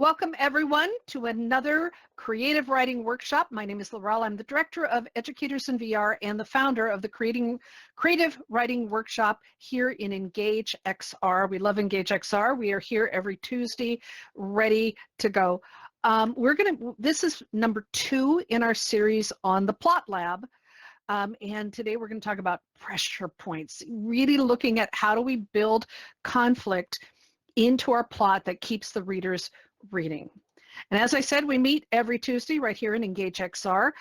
Welcome everyone to another creative writing workshop. My name is Laurel. I'm the director of Educators in VR and the founder of the Creative Writing Workshop here in Engage XR. We love Engage XR. We are here every Tuesday, ready to go. This is number 2 in our series on the Plot Lab. And today we're going to talk about pressure points, really looking at how do we build conflict into our plot that keeps the readers reading. And as I said, we meet every Tuesday right here in Engage XR.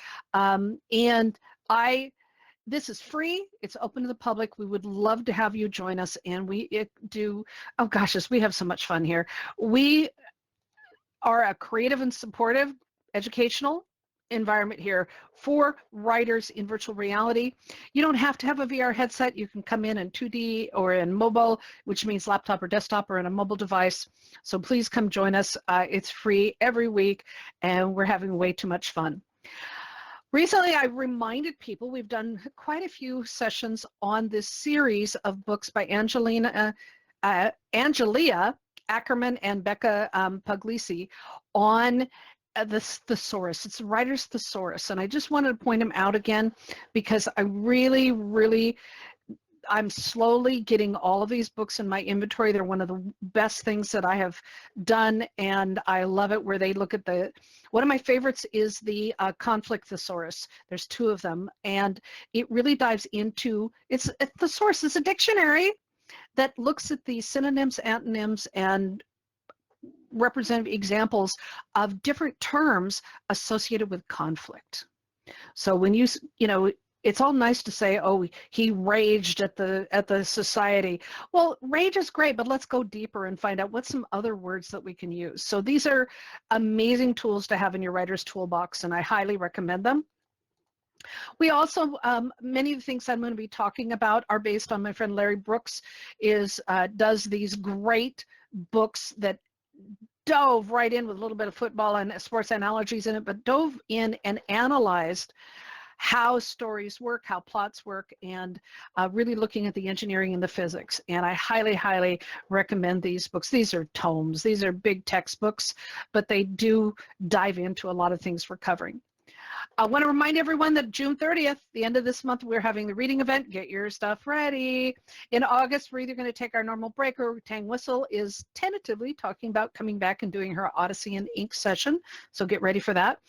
This is free. It's open to the public. We would love to have you join us. And we have so much fun here. We are a creative and supportive educational environment here for writers in virtual reality. You don't have to have a VR headset. You can come in 2D or in mobile, which means laptop or desktop or in a mobile device. So please come join us. It's free every week, and we're having way too much fun. Recently, I reminded people we've done quite a few sessions on this series of books by Angelia Ackerman and Becca Puglisi on the thesaurus. It's the writer's thesaurus, and I just wanted to point them out again because I I'm slowly getting all of these books in my inventory. They're one of the best things that I have done, and I love it where they look at one of my favorites is the conflict thesaurus. There's 2 of them, and it really dives into, the thesaurus is a dictionary that looks at the synonyms, antonyms, and representative examples of different terms associated with conflict. So when it's all nice to say, oh, he raged at the society. Well, rage is great, but let's go deeper and find out what's some other words that we can use. So these are amazing tools to have in your writer's toolbox, and I highly recommend them. We also, many of the things I'm going to be talking about are based on my friend Larry Brooks, does these great books that dove right in with a little bit of football and sports analogies in it, but dove in and analyzed how stories work, how plots work, and really looking at the engineering and the physics. And I highly, highly recommend these books. These are tomes. These are big textbooks, but they do dive into a lot of things we're covering. I want to remind everyone that June 30th, the end of this month, we're having the reading event. Get your stuff ready. In August, we're either going to take our normal break, or Tang Whistle is tentatively talking about coming back and doing her Odyssey and Ink session, so get ready for that.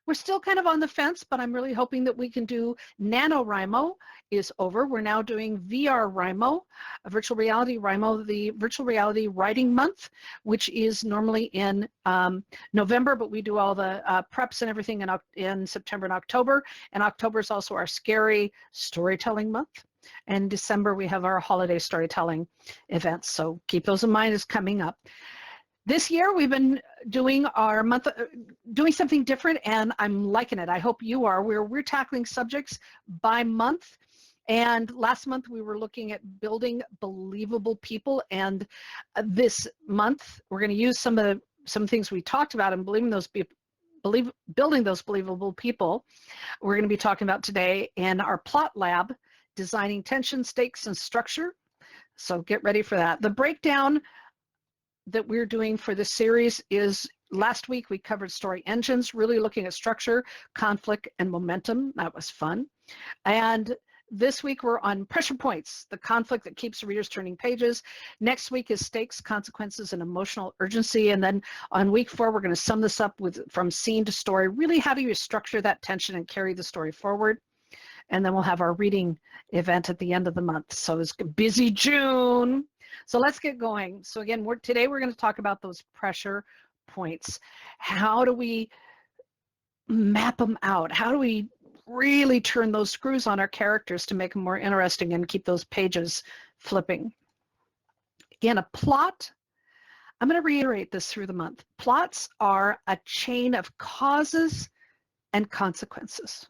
We're still kind of on the fence, but I'm really hoping that we can do NaNoWriMo is over. We're now doing VRWriMo, a virtual reality WRIMO, the virtual reality writing month, which is normally in November, but we do all the preps and everything in September and October. And October is also our scary storytelling month. And in December, we have our holiday storytelling events. So keep those in mind as coming up. This year, we've been doing our month, doing something different, and I'm liking it. I hope you are. We're tackling subjects by month, and last month we were looking at building believable people, and this month we're going to use some things we talked about and building those believable people. We're going to be talking about today in our plot lab, designing tension, stakes, and structure. So get ready for that. The breakdown that we're doing for this series is, last week we covered story engines, really looking at structure, conflict, and momentum. That was fun. And this week we're on pressure points, the conflict that keeps readers turning pages. Next week is stakes, consequences, and emotional urgency. And then on week 4, we're going to sum this up with from scene to story. Really, how do you structure that tension and carry the story forward? And then we'll have our reading event at the end of the month. So it's a busy June. So let's get going. So again, today we're going to talk about those pressure points. How do we map them out? How do we really turn those screws on our characters to make them more interesting and keep those pages flipping? Again, a plot, I'm going to reiterate this through the month. Plots are a chain of causes and consequences.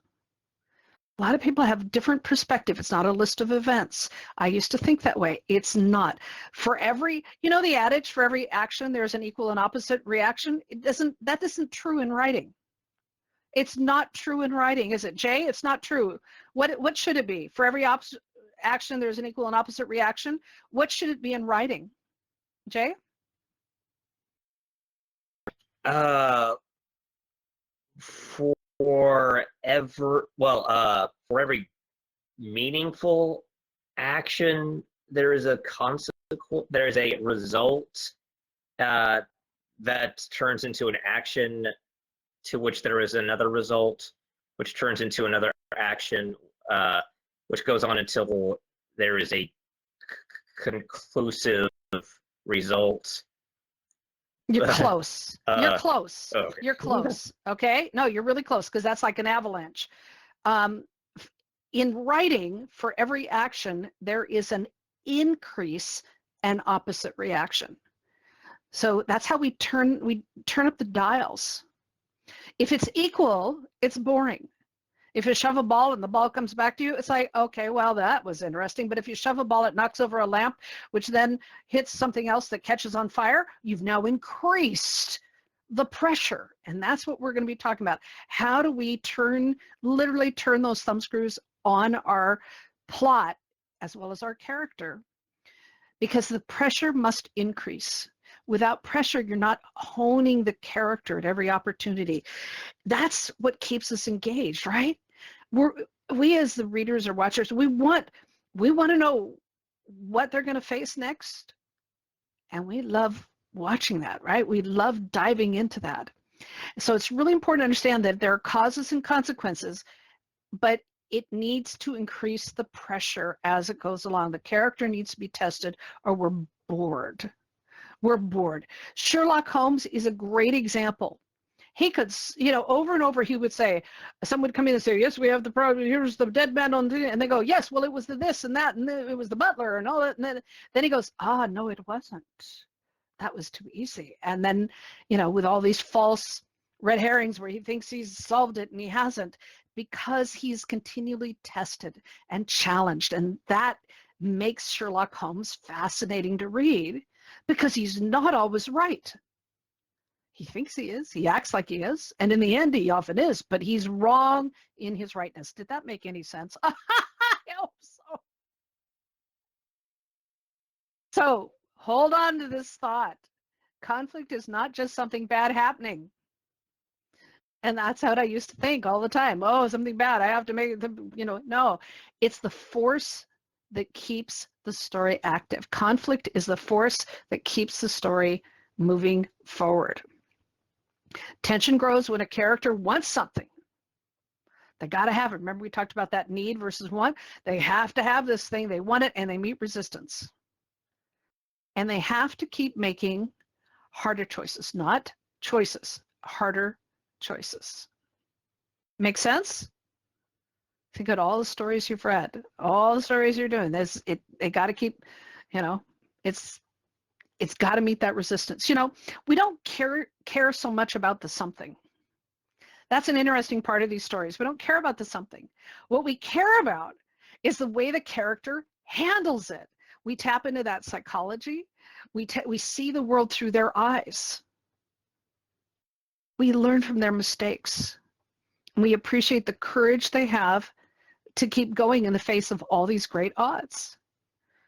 A lot of people have different perspective. It's not a list of events. I used to think that way. It's not. For every, the adage, for every action, there's an equal and opposite reaction. That isn't true in writing. It's not true in writing, is it, Jay? It's not true. What should it be? For every action, there's an equal and opposite reaction. What should it be in writing, Jay? Uh, for every meaningful action, there is a consequence. There is a result uh, that turns into an action to which there is another result, which turns into another action, which goes on until there is a conclusive result. You're close. You're close. Okay. You're close. Okay? No, you're really close because that's like an avalanche. In writing, for every action, there is an increase and opposite reaction. So that's how we turn up the dials. If it's equal, it's boring. If you shove a ball and the ball comes back to you, it's like, okay, well, that was interesting. But if you shove a ball, it knocks over a lamp, which then hits something else that catches on fire, you've now increased the pressure. And that's what we're going to be talking about. How do we literally turn those thumb screws on our plot as well as our character? Because the pressure must increase. Without pressure, you're not honing the character at every opportunity. That's what keeps us engaged, right? We as the readers or watchers, we want to know what they're going to face next, and we love watching that, right? We love diving into that. So it's really important to understand that there are causes and consequences, but it needs to increase the pressure as it goes along. The character needs to be tested, or we're bored. We're bored. Sherlock Holmes is a great example. He could, over and over he would say, someone would come in and say, yes, we have the problem, here's the dead man on the, and they go, yes, well, it was the this and that, and it was the butler and all that, and then he goes, no, it wasn't. That was too easy. And then, with all these false red herrings where he thinks he's solved it and he hasn't, because he's continually tested and challenged. And that makes Sherlock Holmes fascinating to read, because he's not always right. He thinks he is. He acts like he is. And in the end, he often is. But he's wrong in his rightness. Did that make any sense? I hope so. So hold on to this thought. Conflict is not just something bad happening. And that's how I used to think all the time. Oh, something bad. I have to make it, no. It's the force that keeps the story active. Conflict is the force that keeps the story moving forward. Tension grows when a character wants something. They got to have it. Remember we talked about that need versus want? They have to have this thing. They want it, and they meet resistance. And they have to keep making harder choices, not choices, harder choices. Make sense? Think of all the stories you've read, all the stories you're doing. They got to keep, it's got to meet that resistance. We don't care so much about the something. That's an interesting part of these stories. We don't care about the something. What we care about is the way the character handles it. We tap into that psychology. We see the world through their eyes. We learn from their mistakes. We appreciate the courage they have to keep going in the face of all these great odds.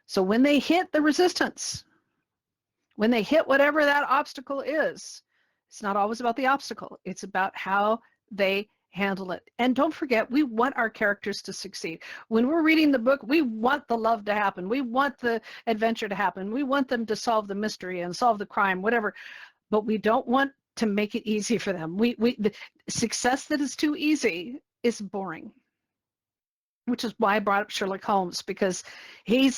So when they hit the resistance, when they hit whatever that obstacle is, it's not always about the obstacle. It's about how they handle it. And don't forget, we want our characters to succeed. When we're reading the book, we want the love to happen. We want the adventure to happen. We want them to solve the mystery and solve the crime, whatever. But we don't want to make it easy for them. The success that is too easy is boring. Which is why I brought up Sherlock Holmes, because he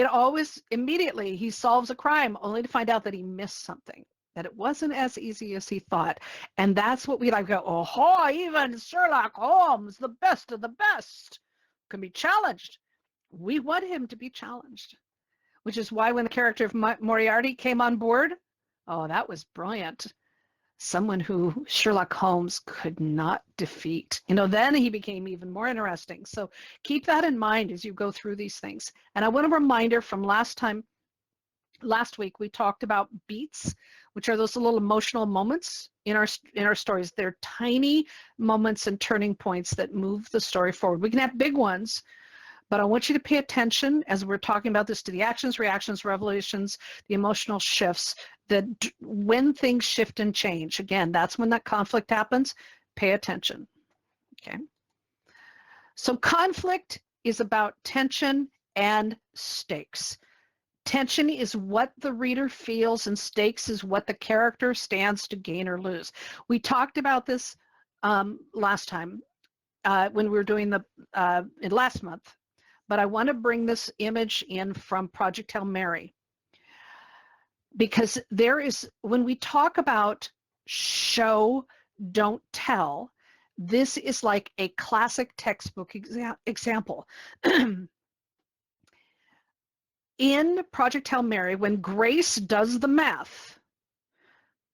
always immediately he solves a crime only to find out that he missed something, that it wasn't as easy as he thought. And that's what we like go, oh, even Sherlock Holmes, the best of the best, can be challenged. We want him to be challenged, which is why when the character of Moriarty came on board, oh, that was brilliant. Someone who Sherlock Holmes could not defeat. Then he became even more interesting. So keep that in mind as you go through these things. And I want a reminder from last week, we talked about beats, which are those little emotional moments in our stories. They're tiny moments and turning points that move the story forward. We can have big ones, But I want you to pay attention as we're talking about this to the actions, reactions, revelations, the emotional shifts, that when things shift and change, again, that's when that conflict happens. Pay attention. Okay. So conflict is about tension and stakes. Tension is what the reader feels, and stakes is what the character stands to gain or lose. We talked about this last time when we were doing the last month, but I want to bring this image in from Project Hail Mary, because there is, when we talk about show, don't tell, this is like a classic textbook example. In Project Hail Mary, when Grace does the math,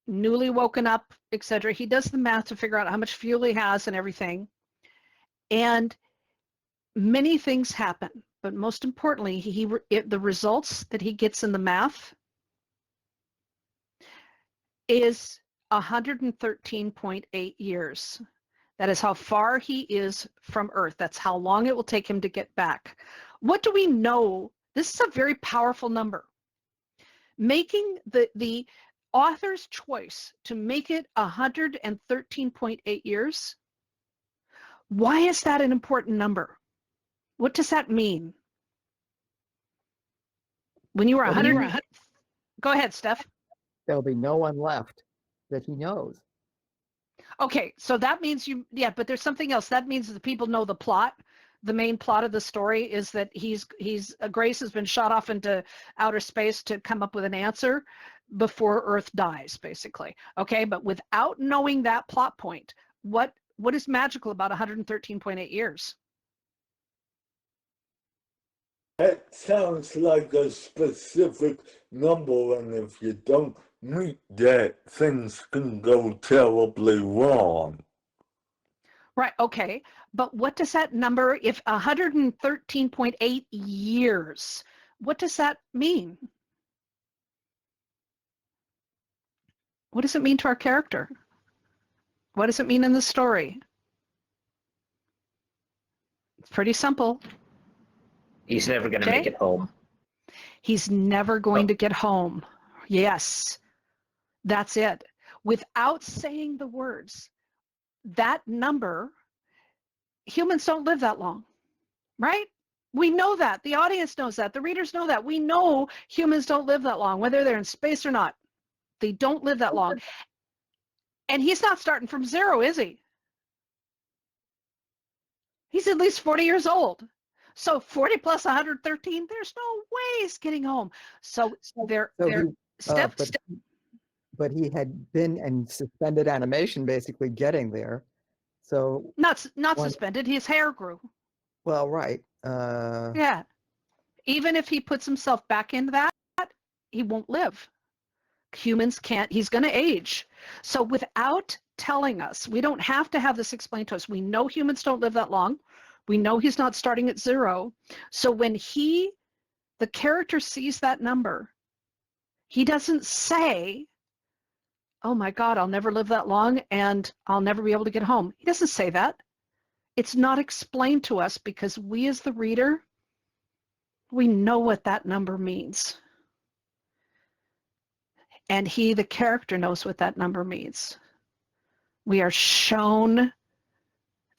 newly woken up, etc., he does the math to figure out how much fuel he has and everything. And many things happen, but most importantly, the results that he gets in the math is 113.8 years. That is how far he is from Earth. That's how long it will take him to get back. What do we know? This is a very powerful number. Making the author's choice to make it 113.8 years, why is that an important number? What does that mean? When you were 100, go ahead, Steph. There'll be no one left that he knows. Okay, so that means but there's something else. That means that the people know the plot. The main plot of the story is that Grace has been shot off into outer space to come up with an answer before Earth dies, basically. Okay, but without knowing that plot point, what is magical about 113.8 years? That sounds like a specific number, and if you don't meet that, things can go terribly wrong. Right, okay, but what does that number, if 113.8 years, what does that mean? What does it mean to our character? What does it mean in the story? It's pretty simple. He's never going to make it home. He's never going to get home. Yes, that's it. Without saying the words, that number, humans don't live that long, right? We know that. The audience knows that. The readers know that. We know humans don't live that long, whether they're in space or not. They don't live that long. And he's not starting from zero, is he? He's at least 40 years old. So 40 plus 113, there's no way he's getting home. So But he had been in suspended animation, basically getting there. So not suspended, his hair grew. Well, right. Yeah. Even if he puts himself back into that, he won't live. Humans can't, he's going to age. So without telling us, we don't have to have this explained to us. We know humans don't live that long. We know he's not starting at zero. So when the character sees that number, he doesn't say, oh my God, I'll never live that long and I'll never be able to get home. He doesn't say that. It's not explained to us because we as the reader, we know what that number means. And the character, knows what that number means. We are shown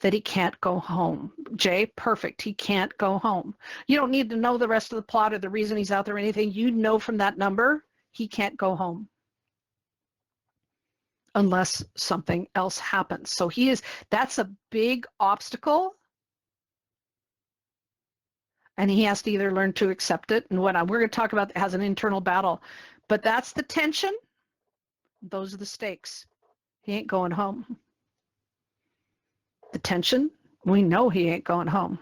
that he can't go home. Jay, perfect. He can't go home. You don't need to know the rest of the plot or the reason he's out there or anything. You know from that number, he can't go home unless something else happens. So that's a big obstacle. And he has to either learn to accept it and we're going to talk about it has an internal battle. But that's the tension. Those are the stakes. He ain't going home. The tension, we know he ain't going home.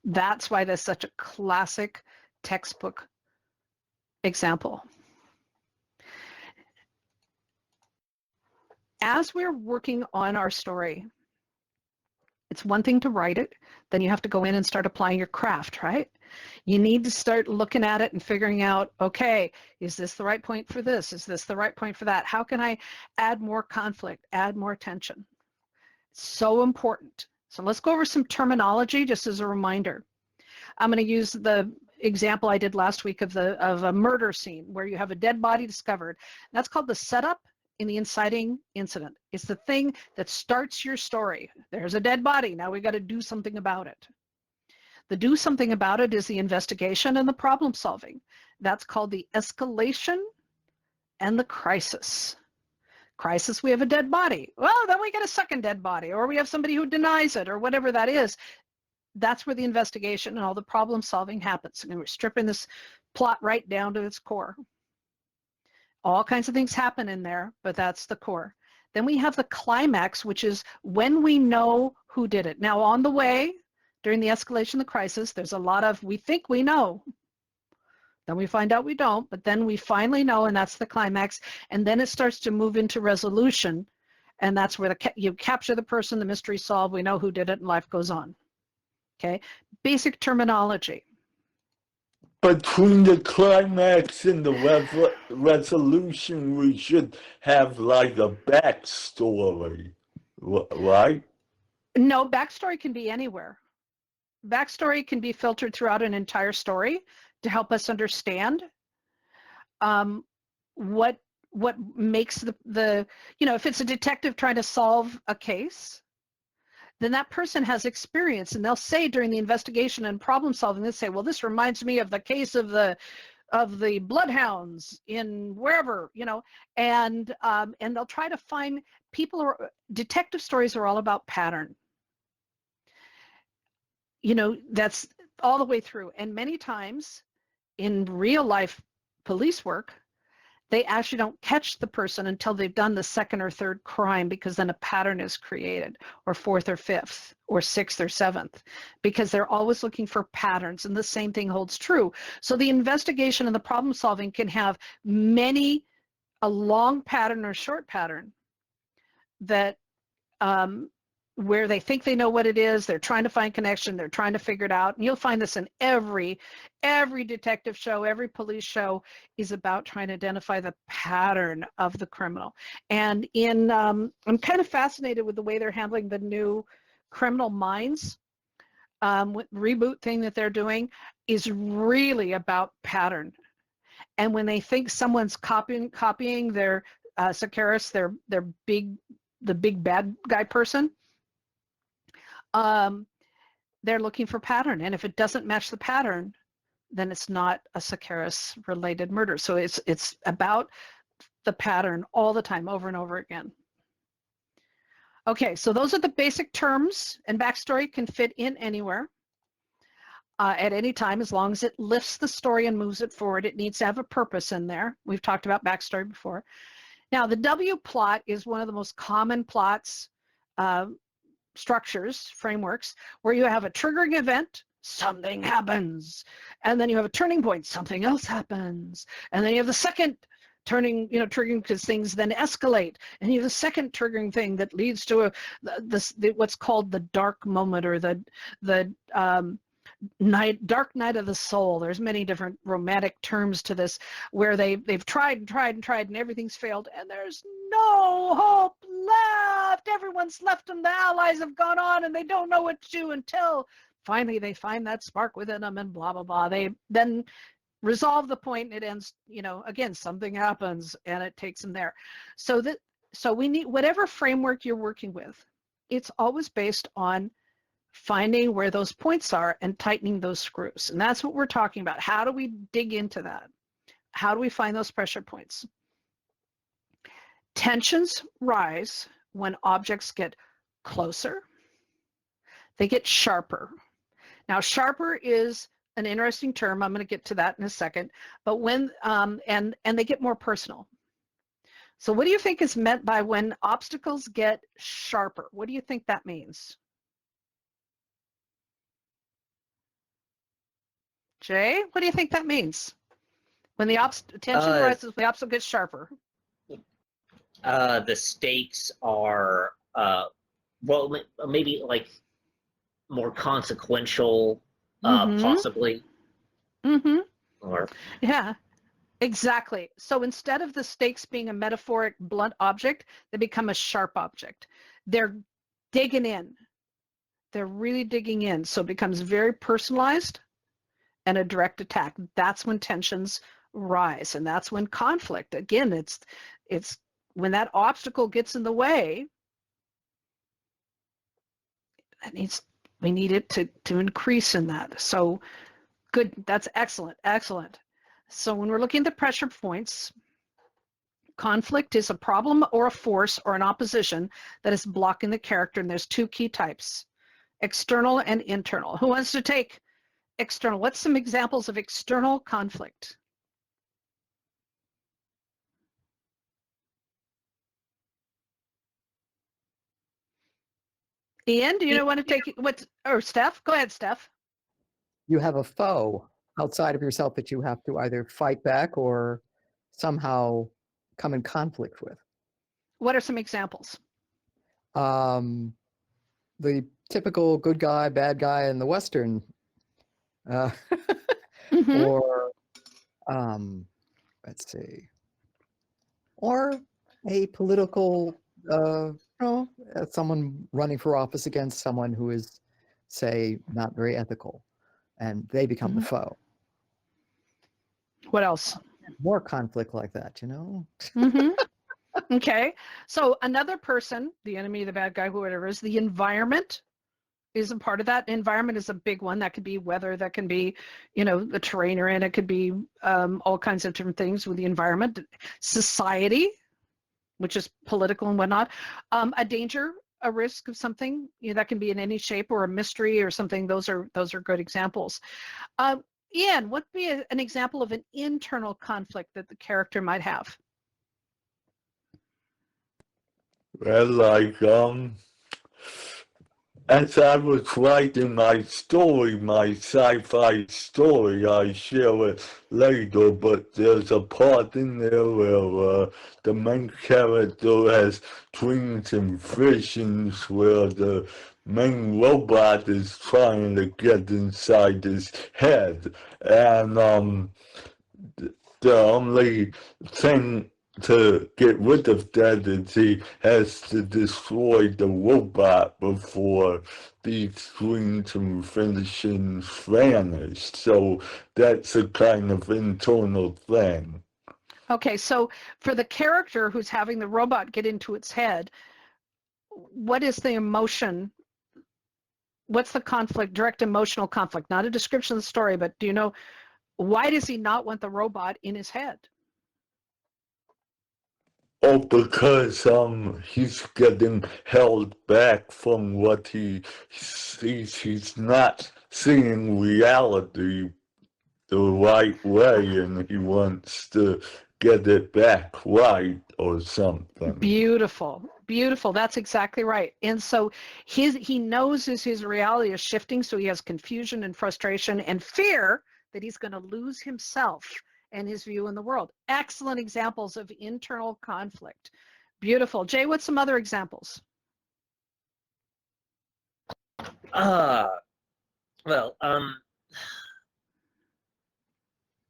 That's why that's such a classic textbook example. As we're working on our story, it's one thing to write it, then you have to go in and start applying your craft, right? You need to start looking at it and figuring out, okay, is this the right point for this? Is this the right point for that? How can I add more conflict, add more tension? It's so important. So let's go over some terminology just as a reminder. I'm going to use the example I did last week of a murder scene where you have a dead body discovered. That's called the setup in the inciting incident. It's the thing that starts your story. There's a dead body. Now we got to do something about it. The do something about it is the investigation and the problem solving. That's called the escalation and the crisis. Crisis, we have a dead body. Well, then we get a second dead body, or we have somebody who denies it, or whatever that is. That's where the investigation and all the problem solving happens. And we're stripping this plot right down to its core. All kinds of things happen in there, but that's the core. Then we have the climax, which is when we know who did it. Now, on the way, during the escalation, the crisis, there's a lot of we think we know. Then we find out we don't, but then we finally know, and that's the climax. And then it starts to move into resolution, and that's where you capture the person, the mystery solved, we know who did it, and life goes on. Okay, basic terminology. Between the climax and the resolution, we should have like a backstory, right? No, backstory can be anywhere. Backstory can be filtered throughout an entire story to help us understand what makes the if it's a detective trying to solve a case, then that person has experience, and they'll say during the investigation and problem solving, they'll say, well, this reminds me of the case of the bloodhounds in wherever, and they'll try to find detective stories are all about pattern. That's all the way through. And many times in real life police work, they actually don't catch the person until they've done the second or third crime, because then a pattern is created, or fourth or fifth or sixth or seventh, because they're always looking for patterns, and the same thing holds true. So the investigation and the problem solving can have a long pattern or short pattern that where they think they know what it is, they're trying to find connection, they're trying to figure it out. And you'll find this in every detective show, every police show is about trying to identify the pattern of the criminal. And I'm kind of fascinated with the way they're handling the new Criminal Minds reboot thing that they're doing is really about pattern. And when they think someone's copying their Sakaris, the big bad guy person, they're looking for pattern, and if it doesn't match the pattern, then it's not a Sakaris related murder. So it's about the pattern all the time, over and over again. Okay, so those are the basic terms, and backstory can fit in anywhere at any time, as long as it lifts the story and moves it forward. It needs to have a purpose in there. We've talked about backstory before. Now, the W plot is one of the most common plots, structures, frameworks, where you have a triggering event, something happens, and then you have a turning point, something else happens, and then you have the second triggering, because things then escalate, and you have the second triggering thing that leads to what's called the dark moment, or the dark night of the soul. There's many different romantic terms to this, where they've tried and tried and tried, and everything's failed, and there's no hope left. Everyone's left them. The allies have gone on, and they don't know what to do until finally they find that spark within them, and blah blah blah. They then resolve the point, and it ends. Again, something happens, and it takes them there. So we need, whatever framework you're working with, it's always based on finding where those points are and tightening those screws. And that's what we're talking about. How do we dig into that? How do we find those pressure points? Tensions rise when objects get closer. They get sharper. Now, sharper is an interesting term. I'm going to get to that in a second. But when, and they get more personal. So what do you think is meant by when obstacles get sharper? What do you think that means? Jay, what do you think that means? When the tension rises, the obstacle gets sharper. The stakes are, well, maybe like more consequential, possibly. Mm-hmm. Or Yeah, exactly. So instead of the stakes being a metaphoric blunt object, they become a sharp object. They're digging in. They're really digging in. So it becomes very personalized. and a direct attack. That's when tensions rise, and that's when conflict, again, it's when that obstacle gets in the way, we need it to increase in that. So good, that's excellent, excellent. So when we're looking at the pressure points, conflict is a problem or a force or an opposition that is blocking the character, and there's two key types, external and internal. Who wants to take external? What's some examples of external conflict? Ian, do you want to take what's, or Steph? Go ahead, Steph. You have a foe outside of yourself that you have to either fight back or somehow come in conflict with. What are some examples? The typical good guy, bad guy in the Western, Mhm. or let's see, or a political, someone running for office against someone who is, say, not very ethical, and they become the foe. What else? More conflict like that, you know? Mhm. Okay. So another person, the enemy, the bad guy, whoever it is, the environment is a part of that. Environment is a big one. That could be weather, that can be, the terrain you're in, it could be all kinds of different things with the environment. Society, which is political and whatnot. A danger, a risk of something, that can be in any shape, or a mystery or something. Those are good examples. Ian, what would be an example of an internal conflict that the character might have? Well, like, as I was writing my story, my sci-fi story, I share it later, but there's a part in there where the main character has dreams and visions where the main robot is trying to get inside his head, and the only thing to get rid of that is he has to destroy the robot before these dreams and visions vanish. So that's a kind of internal thing. Okay, so for the character who's having the robot get into its head, what is the emotion? What's the conflict, direct emotional conflict? Not a description of the story, but do you know, why does he not want the robot in his head? Oh, because he's getting held back from what he sees. He's not seeing reality the right way, and he wants to get it back right or something. Beautiful, beautiful. That's exactly right. And so he knows his reality is shifting, so he has confusion and frustration and fear that he's going to lose himself and his view in the world. Excellent examples of internal conflict. Beautiful. Jay, what's some other examples? Well, are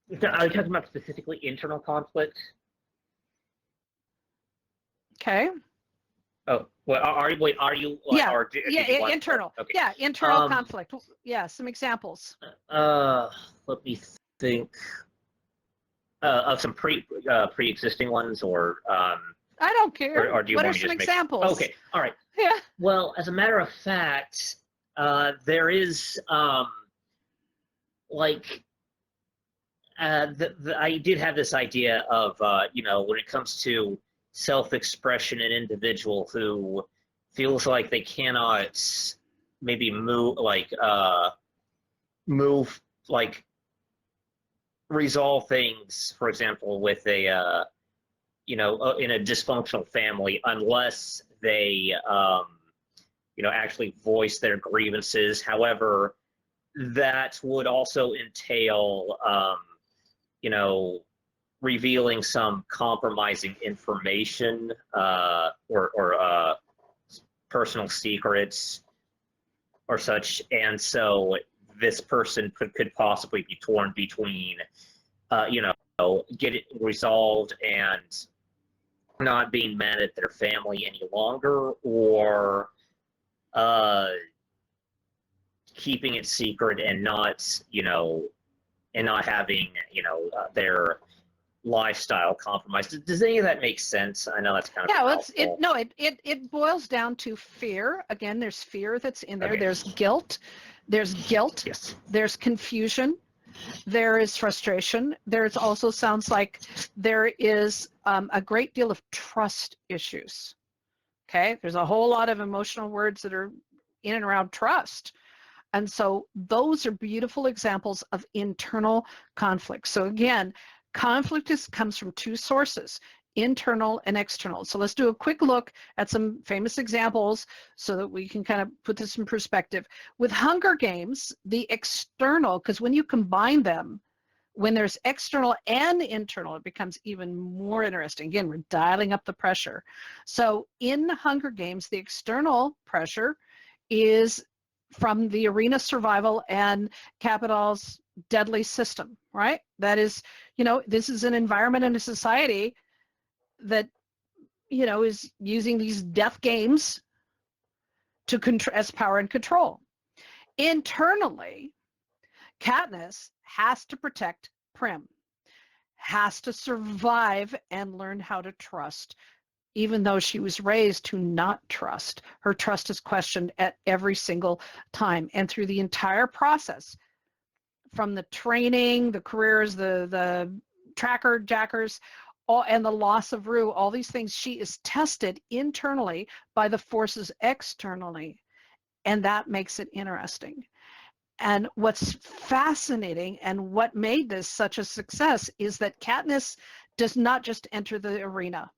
you talking about specifically internal conflict? Okay. Oh, well, are you? Yeah, Or did you want, internal. Okay. Yeah, internal conflict. Yeah, some examples. Let me think of some pre-existing ones, or I don't care. or do you What want are me some to just examples? Okay, all right. Yeah. Well, as a matter of fact, there is like I did have this idea of when it comes to self-expression, an individual who feels like they cannot maybe move like resolve things, for example, with a in a dysfunctional family, unless they actually voice their grievances. However, that would also entail revealing some compromising information or personal secrets or such, and so this person could possibly be torn between get it resolved and not being mad at their family any longer, or keeping it secret and not and not having, their lifestyle compromised. Does any of that make sense? I know that's kind of Yeah, well, mouthful. it boils down to fear. Again, there's fear that's in there. Okay. There's guilt. Yes. There's confusion. There is frustration. There's also sounds like there is a great deal of trust issues. Okay, there's a whole lot of emotional words that are in and around trust. And so those are beautiful examples of internal conflict. So again, conflict comes from two sources, internal and external. So let's do a quick look at some famous examples so that we can kind of put this in perspective. With Hunger Games, the external, because when you combine them, when there's external and internal, it becomes even more interesting. Again, we're dialing up the pressure. So in Hunger Games, the external pressure is from the arena survival and Capital's deadly system, right? That is, this is an environment and a society that, is using these death games to as power and control. Internally, Katniss has to protect Prim, has to survive and learn how to trust, even though she was raised to not trust. Her trust is questioned at every single time. And through the entire process, from the training, the careers, the tracker jackers, and the loss of Rue, all these things, she is tested internally by the forces externally. And that makes it interesting. And what's fascinating and what made this such a success is that Katniss does not just enter the arena.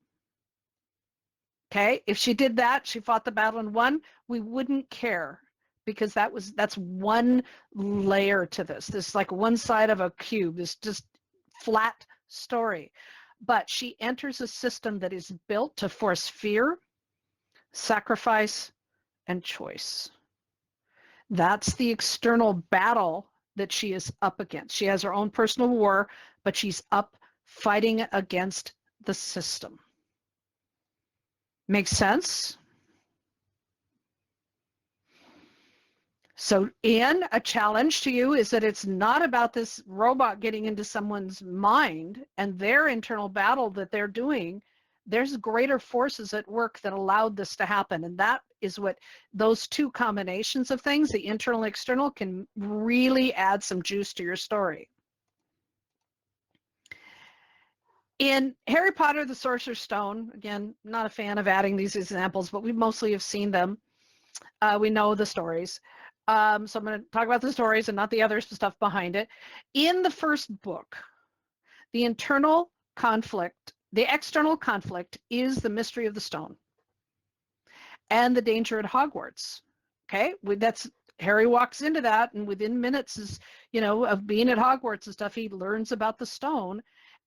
Okay, if she did that, she fought the battle and won, we wouldn't care, because that's one layer to this. This is like one side of a cube, this just flat story. But she enters a system that is built to force fear, sacrifice, and choice. That's the external battle that she is up against. She has her own personal war, but she's up fighting against the system. Makes sense? So, Ian, a challenge to you is that it's not about this robot getting into someone's mind and their internal battle that they're doing. There's greater forces at work that allowed this to happen. And that is what those two combinations of things, the internal and external, can really add some juice to your story. In Harry Potter, the Sorcerer's Stone, again, not a fan of adding these examples, but we mostly have seen them. We know the stories. So I'm going to talk about the stories and not the other stuff behind it. In the first book, the internal conflict, the external conflict is the mystery of the stone and the danger at Hogwarts. Okay, that's Harry walks into that, and within minutes is, of being at Hogwarts and stuff, he learns about the stone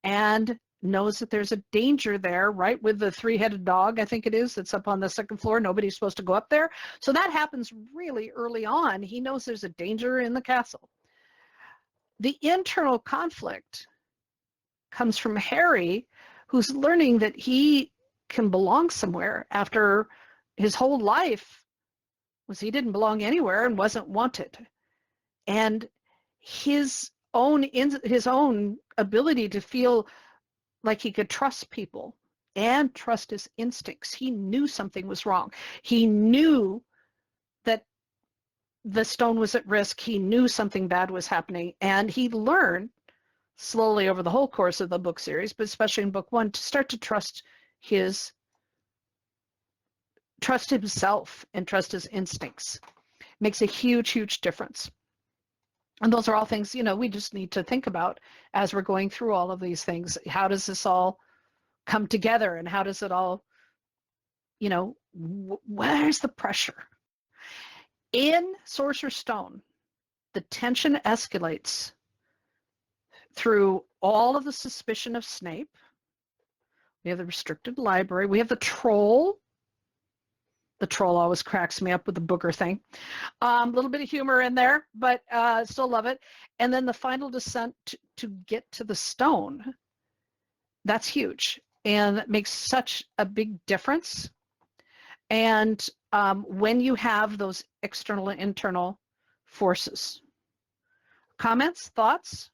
and knows that there's a danger there, right, with the three-headed dog, I think it is, that's up on the second floor. Nobody's supposed to go up there. So that happens really early on. He knows there's a danger in the castle. The internal conflict comes from Harry, who's learning that he can belong somewhere after his whole life was he didn't belong anywhere and wasn't wanted. And his own ability to feel like he could trust people and trust his instincts. He knew something was wrong. He knew that the stone was at risk. He knew something bad was happening. And he learned slowly over the whole course of the book series, but especially in book one, to start to trust himself and trust his instincts. Makes a huge, huge difference. And those are all things, we just need to think about as we're going through all of these things. How does this all come together, and how does it all, where's the pressure? In Sorcerer's Stone, the tension escalates through all of the suspicion of Snape. We have the restricted library. We have the troll. The troll always cracks me up with the booger thing. A little bit of humor in there, but still love it. And then the final descent to get to the stone. That's huge, and that makes such a big difference. And when you have those external and internal forces. Comments, thoughts?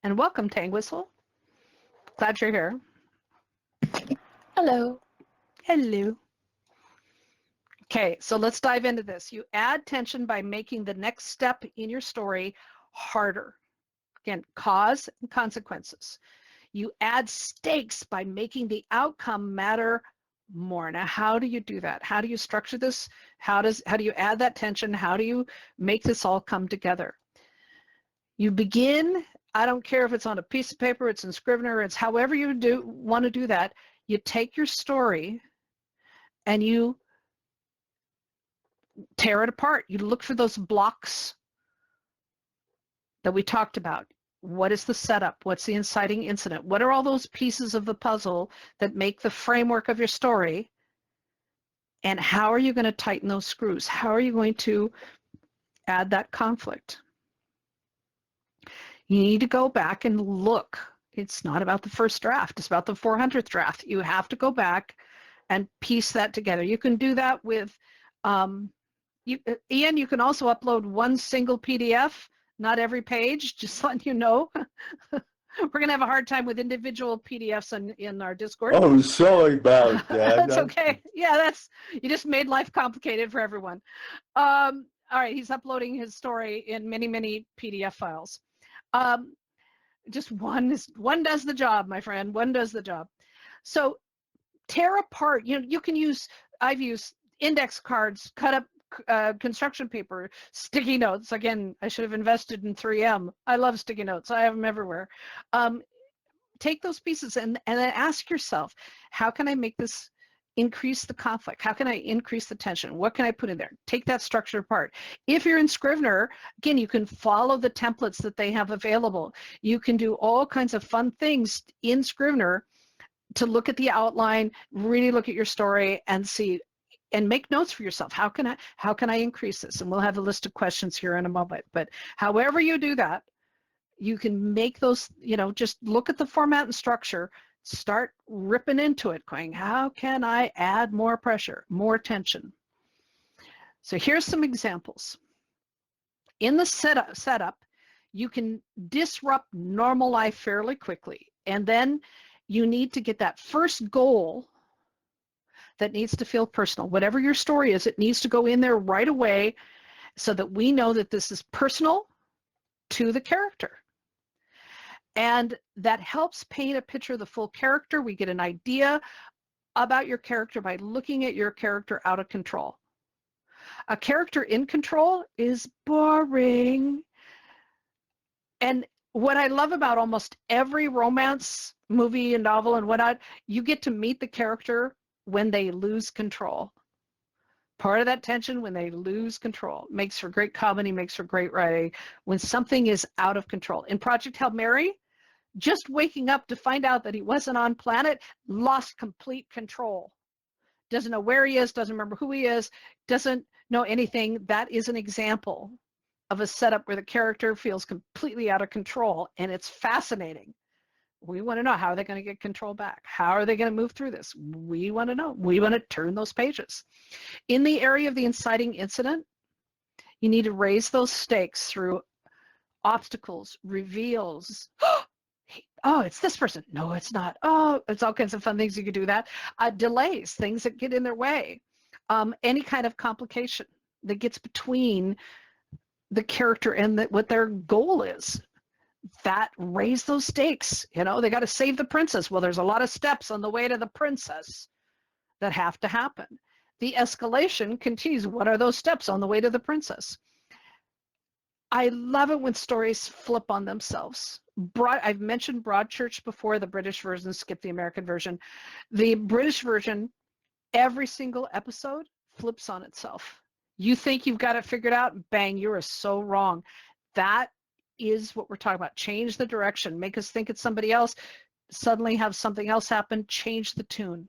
And welcome, Tang Whistle. Glad you're here. Hello. Hello. Okay, so let's dive into this. You add tension by making the next step in your story harder. Again, cause and consequences. You add stakes by making the outcome matter more. Now, how do you do that? How do you structure this? How do you add that tension? How do you make this all come together? You begin, I don't care if it's on a piece of paper, it's in Scrivener, it's however you want to do that. You take your story and you tear it apart. You look for those blocks that we talked about. What is the setup? What's the inciting incident? What are all those pieces of the puzzle that make the framework of your story? And how are you going to tighten those screws? How are you going to add that conflict? You need to go back and look. It's not about the first draft. It's about the 400th draft. You have to go back and piece that together. You can do that with, Ian, you can also upload one single PDF, not every page, just letting you know. We're going to have a hard time with individual PDFs in our Discord. Oh, sorry about that. That's okay. Yeah, you just made life complicated for everyone. All right, he's uploading his story in many, many PDF files. Just one does the job, my friend. One does the job. So tear apart. You can use. I've used index cards, cut up construction paper, sticky notes. Again, I should have invested in 3M. I love sticky notes. I have them everywhere. Take those pieces and then ask yourself, how can I make this increase the conflict? How can I increase the tension? What can I put in there? Take that structure apart. If you're in Scrivener, again, you can follow the templates that they have available. You can do all kinds of fun things in Scrivener to look at the outline, really look at your story and see, and make notes for yourself. How can I increase this? And we'll have a list of questions here in a moment. But however you do that, you can make those, just look at the format and structure, start ripping into it, going, how can I add more pressure, more tension? So here's some examples. In the setup, you can disrupt normal life fairly quickly. And then you need to get that first goal that needs to feel personal. Whatever your story is, it needs to go in there right away so that we know that this is personal to the character. And that helps paint a picture of the full character. We get an idea about your character by looking at your character out of control. A character in control is boring. And what I love about almost every romance movie and novel and whatnot, you get to meet the character when they lose control. Part of that tension when they lose control makes for great comedy, makes for great writing, when something is out of control. In Project Hail Mary, just waking up to find out that he wasn't on planet, lost complete control. Doesn't know where he is, doesn't remember who he is, doesn't know anything. That is an example of a setup where the character feels completely out of control, and it's fascinating. We want to know, how are they going to get control back? How are they going to move through this? We want to know. We want to turn those pages. In the area of the inciting incident, you need to raise those stakes through obstacles, reveals. Oh, it's this person. No, it's not. Oh, it's all kinds of fun things you could do that. Delays, things that get in their way. Any kind of complication that gets between the character and what their goal is. That raise those stakes. They got to save the princess. Well, there's a lot of steps on the way to the princess that have to happen. The escalation continues. What are those steps on the way to the princess? I love it when stories flip on themselves. I've mentioned Broadchurch before, the British version, skip the American version. The British version, every single episode flips on itself. You think you've got it figured out, bang, you are so wrong. That is what we're talking about. Change the direction, make us think it's somebody else, suddenly have something else happen, change the tune.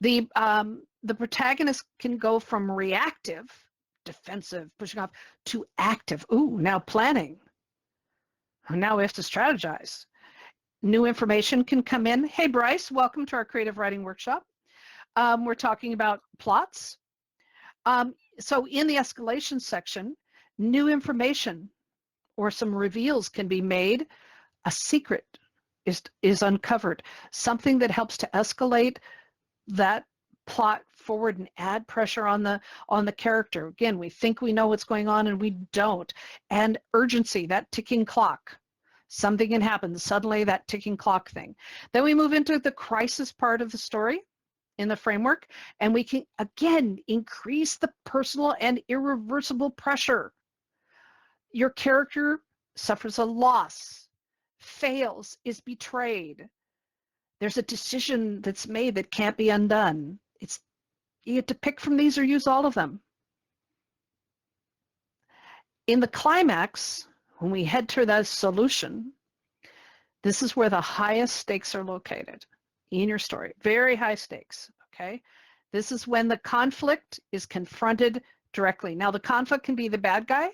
The protagonist can go from reactive, defensive, pushing off, to active. Ooh, now planning. Now we have to strategize. New information can come in. Hey, Bryce, welcome to our creative writing workshop. We're talking about plots. So in the escalation section, new information or some reveals can be made. A secret is uncovered. Something that helps to escalate that plot forward and add pressure on the character. Again, we think we know what's going on and we don't. And urgency, that ticking clock. Something can happen, suddenly that ticking clock thing. Then we move into the crisis part of the story in the framework, and we can, again, increase the personal and irreversible pressure. Your character suffers a loss, fails, is betrayed. There's a decision that's made that can't be undone. You get to pick from these or use all of them. In the climax, when we head to the solution, this is where the highest stakes are located in your story. Very high stakes, okay? This is when the conflict is confronted directly. Now, the conflict can be the bad guy.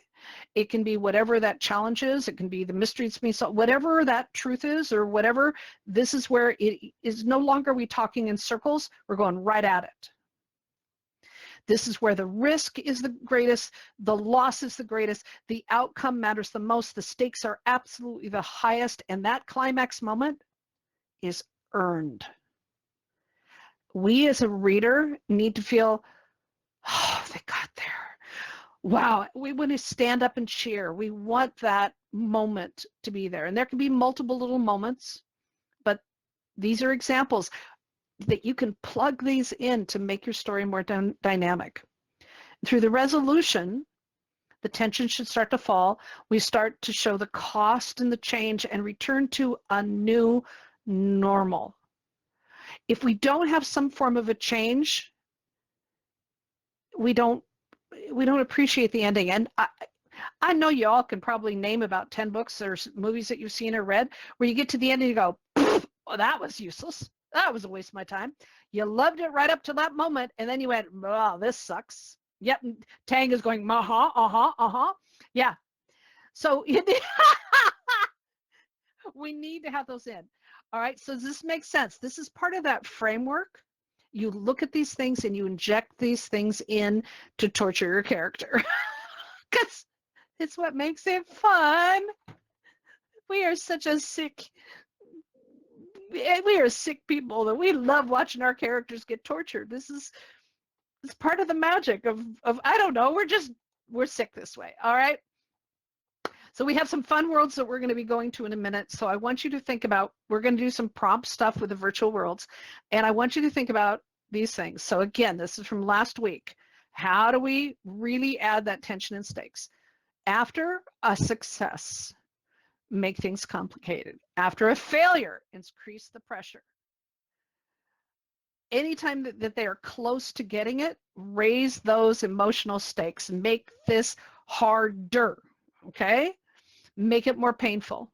It can be whatever that challenge is. It can be the mystery that's being solved. Whatever that truth is or whatever, this is where it is no longer we talking in circles. We're going right at it. This is where the risk is the greatest, the loss is the greatest, the outcome matters the most, the stakes are absolutely the highest, and that climax moment is earned. We as a reader need to feel, oh, they got there. Wow, we want to stand up and cheer. We want that moment to be there. And there can be multiple little moments, but these are examples that you can plug these in to make your story more dynamic. Through the resolution, the tension should start to fall. We start to show the cost and the change and return to a new normal. If we don't have some form of a change, we don't appreciate the ending. And I know you all can probably name about 10 books or movies that you've seen or read where you get to the end and you go, well, that was useless. That was a waste of my time. You loved it right up to that moment, and then you went, oh, this sucks. Yep, Tang is going, yeah. So we need to have those in. All right, so does this make sense? This is part of that framework. You look at these things and you inject these things in to torture your character. Because it's what makes it fun. We are such a sick people that we love watching our characters get tortured. It's part of the magic of I don't know, we're sick this way. All right. So we have some fun worlds that we're going to be going to in a minute. So I want you to think about, we're going to do some prompt stuff with the virtual worlds, and I want you to think about these things. So again, this is from last week. How do we really add that tension and stakes? After a success, make things complicated. After a failure, increase the pressure. Anytime that they are close to getting it, raise those emotional stakes. Make this harder, okay? Make it more painful.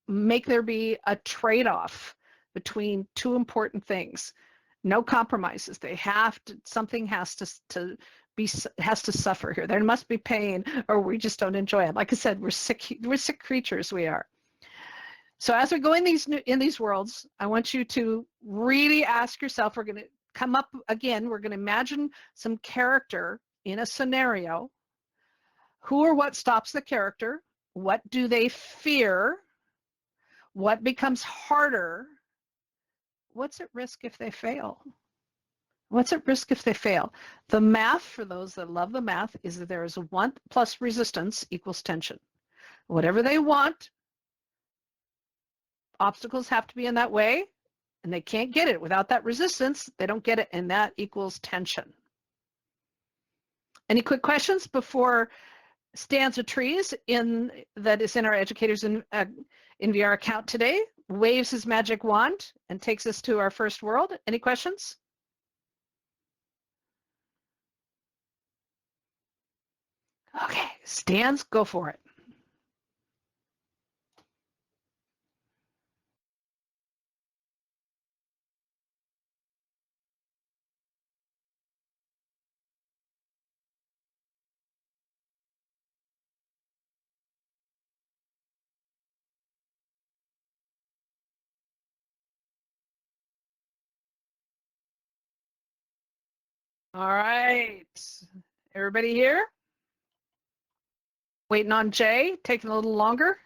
Make there be a trade-off between two important things. No compromises. Something has to suffer here. There must be pain, or we just don't enjoy it. Like I said, we're sick creatures, we are. So as we go in these worlds, I want you to really ask yourself, we're going to come up again, we're going to imagine some character in a scenario. Who or what stops the character? What do they fear? What becomes harder? What's at risk if they fail? What's at risk if they fail? The math, for those that love the math, is that there is a want plus resistance equals tension. Whatever they want, obstacles have to be in that way, and they can't get it. Without that resistance, they don't get it, and that equals tension. Any quick questions before Stanza Trees that is in our Educators in VR account today waves his magic wand and takes us to our first world? Any questions? Okay, Stans, go for it. All right, everybody here? Waiting on Jay, taking a little longer.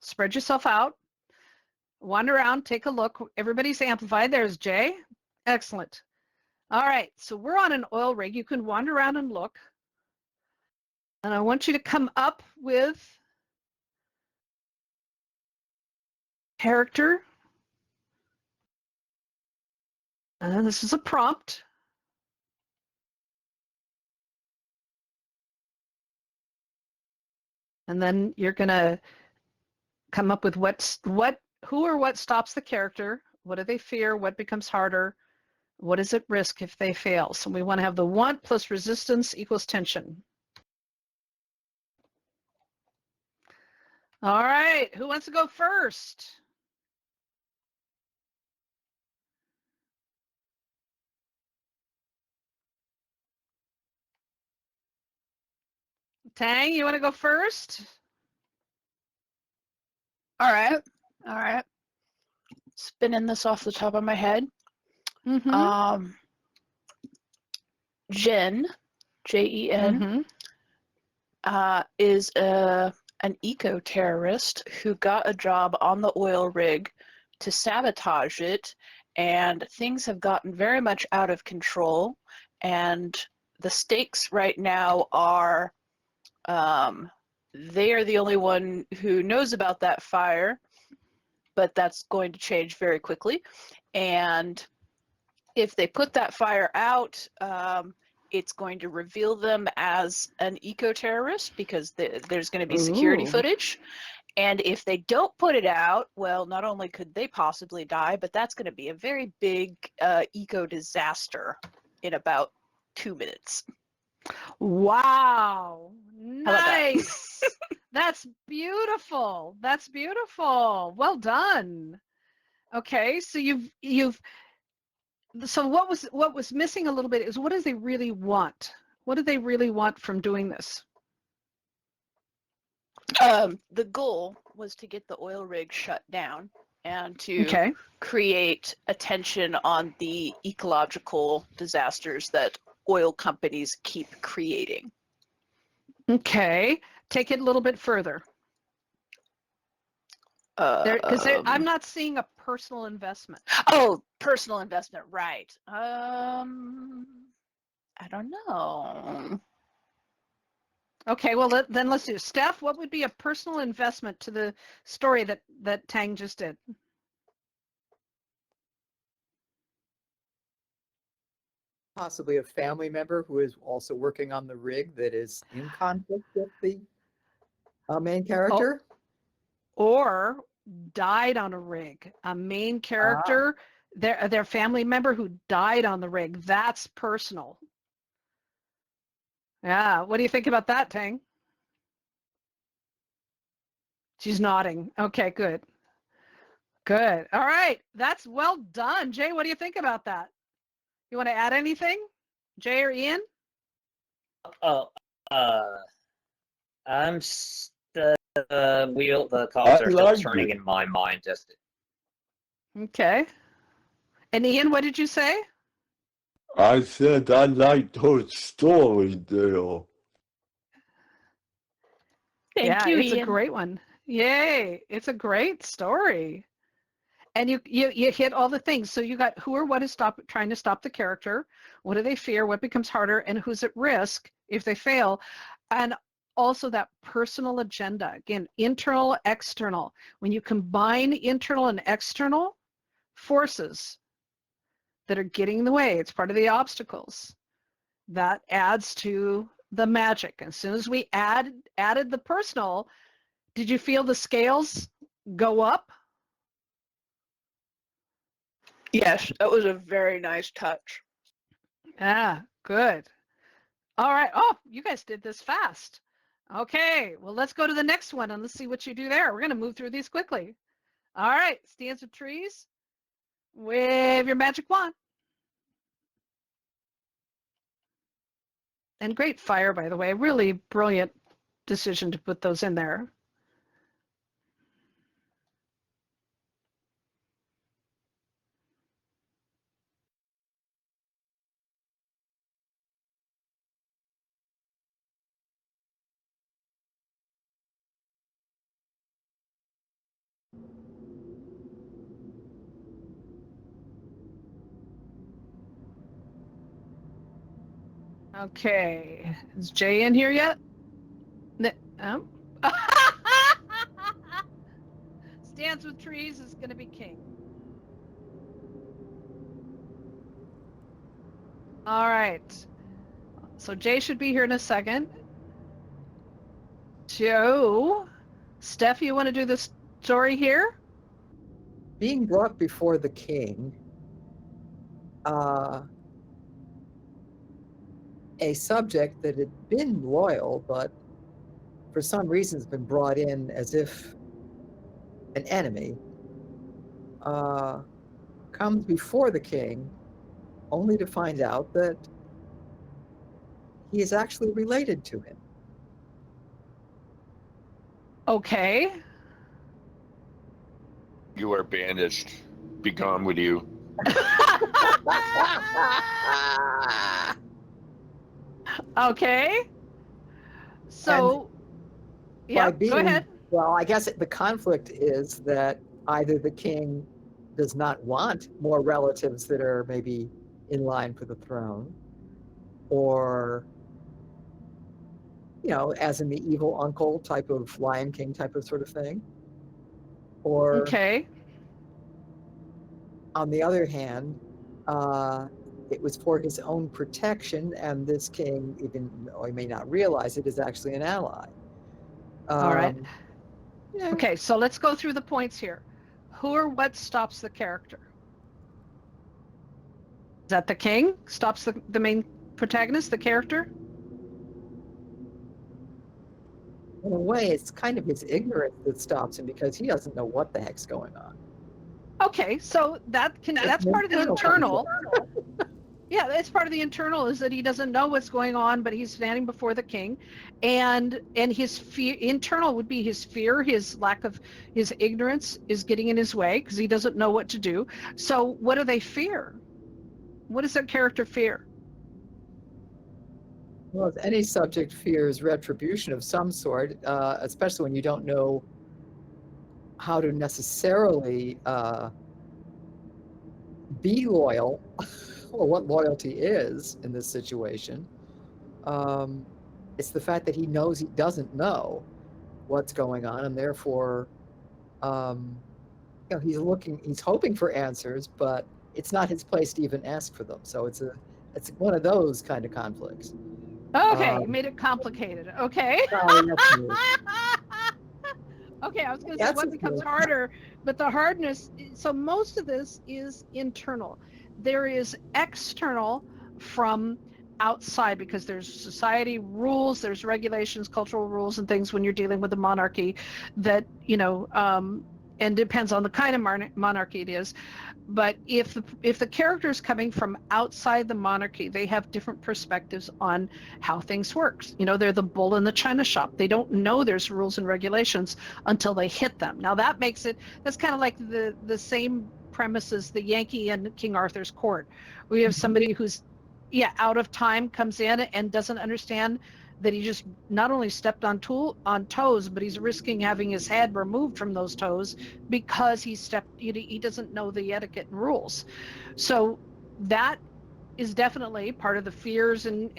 Spread yourself out. Wander around, take a look. Everybody's amplified. There's Jay. Excellent. All right, so we're on an oil rig. You can wander around and look. And I want you to come up with character. And this is a prompt. And then you're going to come up with who or what stops the character. What do they fear? What becomes harder? What is at risk if they fail? So we want to have the want plus resistance equals tension. All right, who wants to go first? Tang, you want to go first? All right. All right. Spinning this off the top of my head. Mm-hmm. Jen, Jen, is an eco-terrorist who got a job on the oil rig to sabotage it, and things have gotten very much out of control, and the stakes right now are they are the only one who knows about that fire, but that's going to change very quickly. And if they put that fire out, it's going to reveal them as an eco-terrorist because there's going to be security footage. And if they don't put it out, well, not only could they possibly die, but that's going to be a very big eco-disaster in about 2 minutes. Wow. Nice. That? That's beautiful. That's beautiful. Well done. Okay, so so what was missing a little bit is what do they really want? What do they really want from doing this? The goal was to get the oil rig shut down and to create attention on the ecological disasters that oil companies keep creating. Okay, take it a little bit further. Because I'm not seeing a personal investment. Oh, personal investment, right. I don't know. Okay, well then let's do. Steph, what would be a personal investment to the story that Tang just did? Possibly a family member who is also working on the rig that is in conflict with the main character. Or died on a rig. A main character, their family member who died on the rig. That's personal. Yeah, what do you think about that, Tang? She's nodding. Okay, good. Good. All right, that's well done. Jay, what do you think about that? You want to add anything? Jay or Ian? Oh, I'm the cogs are still turning in my mind. Just Okay. And Ian, what did you say? I said I liked her story there. Thank you, it's Ian. a great one. Yay! It's a great story. And you hit all the things. So you got who or what is trying to stop the character. What do they fear? What becomes harder? And who's at risk if they fail? And also that personal agenda. Again, internal, external. When you combine internal and external forces that are getting in the way, it's part of the obstacles. That adds to the magic. As soon as we added the personal, did you feel the scales go up? Yes, that was a very nice touch. Ah, good. All right. Oh, you guys did this fast. Okay, well, let's go to the next one and let's see what you do there. We're going to move through these quickly. All right, stands of trees. Wave your magic wand. And great fire, by the way. Really brilliant decision to put those in there. Okay. Is Jay in here yet? Oh. Stands with trees is going to be king. All right. So Jay should be here in a second. Joe, Steph, you want to do the story here? Being brought before the king, a subject that had been loyal, but for some reason has been brought in as if an enemy, comes before the king only to find out that he is actually related to him. Okay. You are banished. Be gone with you. Okay. So, yeah, go ahead. Well, I guess the conflict is that either the king does not want more relatives that are maybe in line for the throne, or, as in the evil uncle type of Lion King type of sort of thing. Or, Okay. on the other hand, it was for his own protection, and this king, even though he may not realize it, is actually an ally. All right. Yeah. Okay, so let's go through the points here. Who or what stops the character? Is that the king stops the main protagonist, the character? In a way, it's kind of his ignorance that stops him, because he doesn't know what the heck's going on. Okay, so that's part of the internal. Yeah, it's part of the internal, is that he doesn't know what's going on, but he's standing before the king, and his internal would be his fear, his ignorance is getting in his way because he doesn't know what to do. So what do they fear? What does that character fear? Well, if any subject fears retribution of some sort, especially when you don't know how to necessarily be loyal, or what loyalty is in this situation. It's the fact that he knows he doesn't know what's going on, and therefore, he's hoping for answers, but it's not his place to even ask for them. So it's one of those kind of conflicts. Okay, you made it complicated. Okay. Okay, I was going to say what becomes harder, but the hardness, so most of this is internal. There is external from outside, because there's society rules, there's regulations, cultural rules and things when you're dealing with a monarchy that, and depends on the kind of monarchy it is. But if the character is coming from outside the monarchy, they have different perspectives on how things work. They're the bull in the china shop. They don't know there's rules and regulations until they hit them. Now that's kind of like the same premise as the Yankee and King Arthur's court. We have somebody who's out of time, comes in and doesn't understand that he just not only stepped on toes, but he's risking having his head removed from those toes because he doesn't know the etiquette and rules. So that is definitely part of the fears and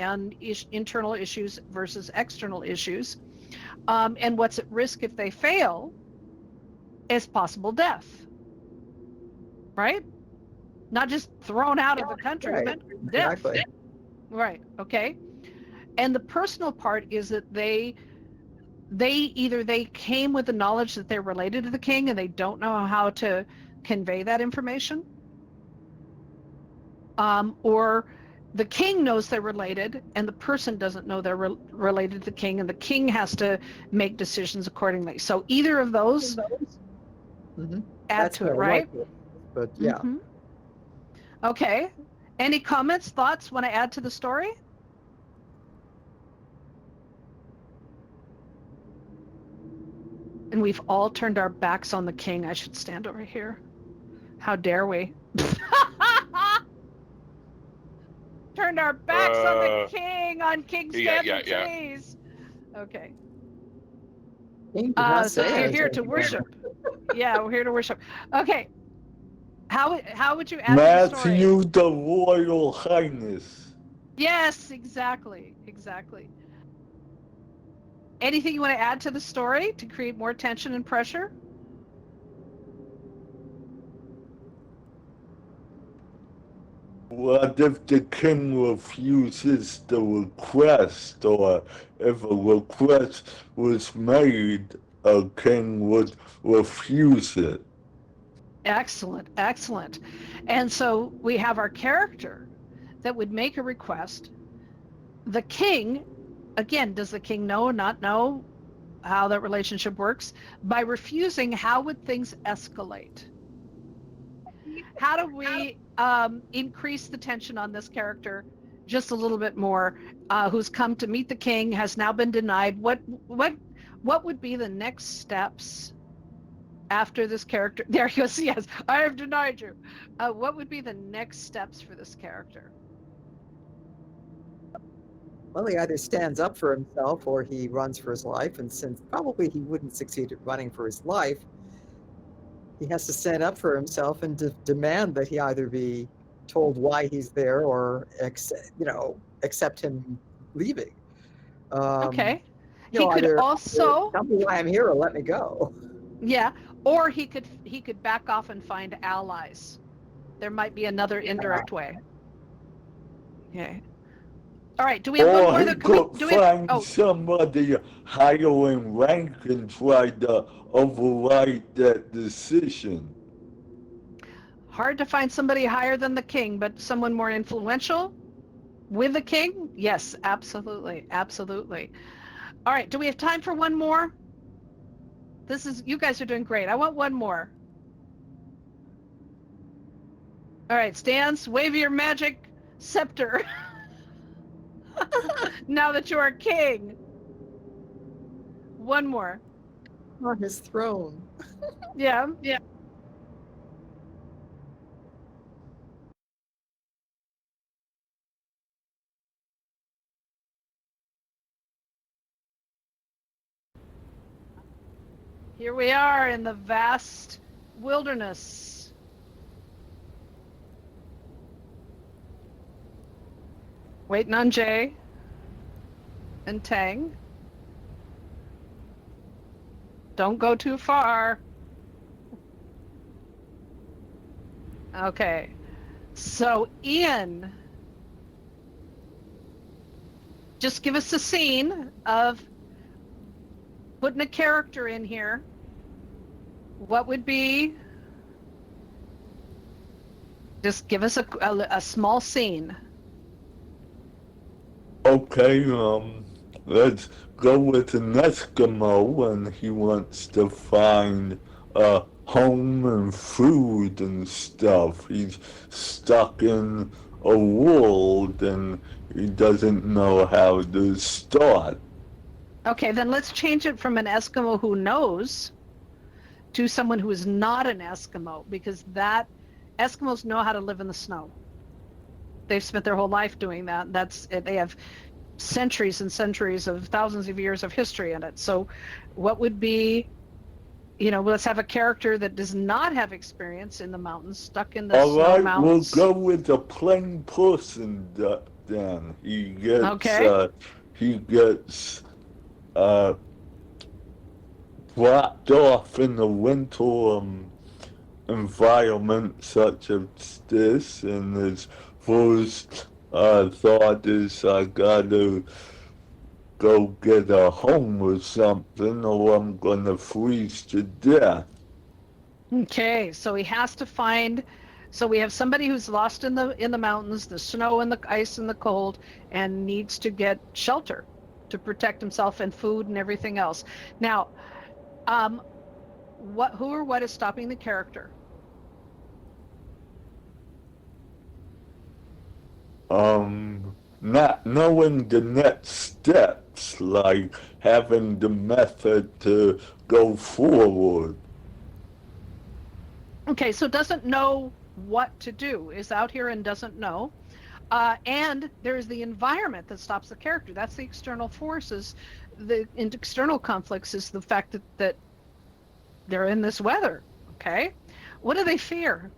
internal issues versus external issues. And what's at risk if they fail is possible death, right? Not just thrown out of the country, Right. but death. Exactly. Right. Okay. And the personal part is that they came with the knowledge that they're related to the king and they don't know how to convey that information, or the king knows they're related and the person doesn't know they're related to the king, and the king has to make decisions accordingly. So either of those add to it, right? But yeah. Mm-hmm. Okay. Any comments, thoughts, want to add to the story? And we've all turned our backs on the king. I should stand over here. How dare we? Turned our backs on the king, on King Standing Trees. Okay. So you're here to worship. Yeah, we're here to worship. Okay. How would you add to the story? Matthew, the Royal Highness. Yes, exactly, exactly. Anything you want to add to the story to create more tension and pressure? What if the king refuses the request, or if a request was made, a king would refuse it? Excellent, excellent. And so we have our character that would make a request. The king, again, does the king know or not know how that relationship works? By refusing, how would things escalate? How do we increase the tension on this character just a little bit more? Who's come to meet the king, has now been denied. What would be the next steps after this character? There he goes. Yes, I have denied you. What would be the next steps for this character? Well, he either stands up for himself or he runs for his life. And since probably he wouldn't succeed at running for his life, he has to stand up for himself and demand that he either be told why he's there or accept him leaving. Okay. He could Either also, tell me why I'm here or let me go. yeah, or he could back off and find allies. There might be another indirect way. Okay. All right. Do we have one Or more he that could do we have, find oh, somebody higher in rank and try to override that decision. hard to find somebody higher than the king, but someone more influential with the king? Yes, absolutely. Absolutely. All right. Do we have time for one more? You guys are doing great. I want one more. All right. Stans, wave your magic scepter now that you are king. One more. On his throne. Yeah. Yeah. Here we are in the vast wilderness. Waiting on Jay and Tang. Don't go too far. Okay. So, Ian, just give us a scene of putting a character in here. What would be? Just give us a small scene. Okay, let's go with an Eskimo, and he wants to find home and food and stuff. He's stuck in a world and he doesn't know how to start. Okay, then let's change it from an Eskimo who knows to someone who is not an Eskimo, because that Eskimos know how to live in the snow. They've spent their whole life doing that. They have centuries and centuries of thousands of years of history in it. So what would be, let's have a character that does not have experience in the mountains, stuck in the All snow right, we'll mountains. go with a plain person then. Okay. He gets dropped off in the winter environment such as this, and his first thought is, I gotta go get a home or something, or I'm gonna freeze to death. Okay, so he has to find. So we have somebody who's lost in the mountains, the snow and the ice and the cold, and needs to get shelter to protect himself and food and everything else. Now, who or what is stopping the character? Not knowing the next steps, like having the method to go forward. Okay, so doesn't know what to do, is out here and doesn't know. And there's the environment that stops the character. That's the external forces. The external conflicts is the fact that they're in this weather. Okay, what do they fear?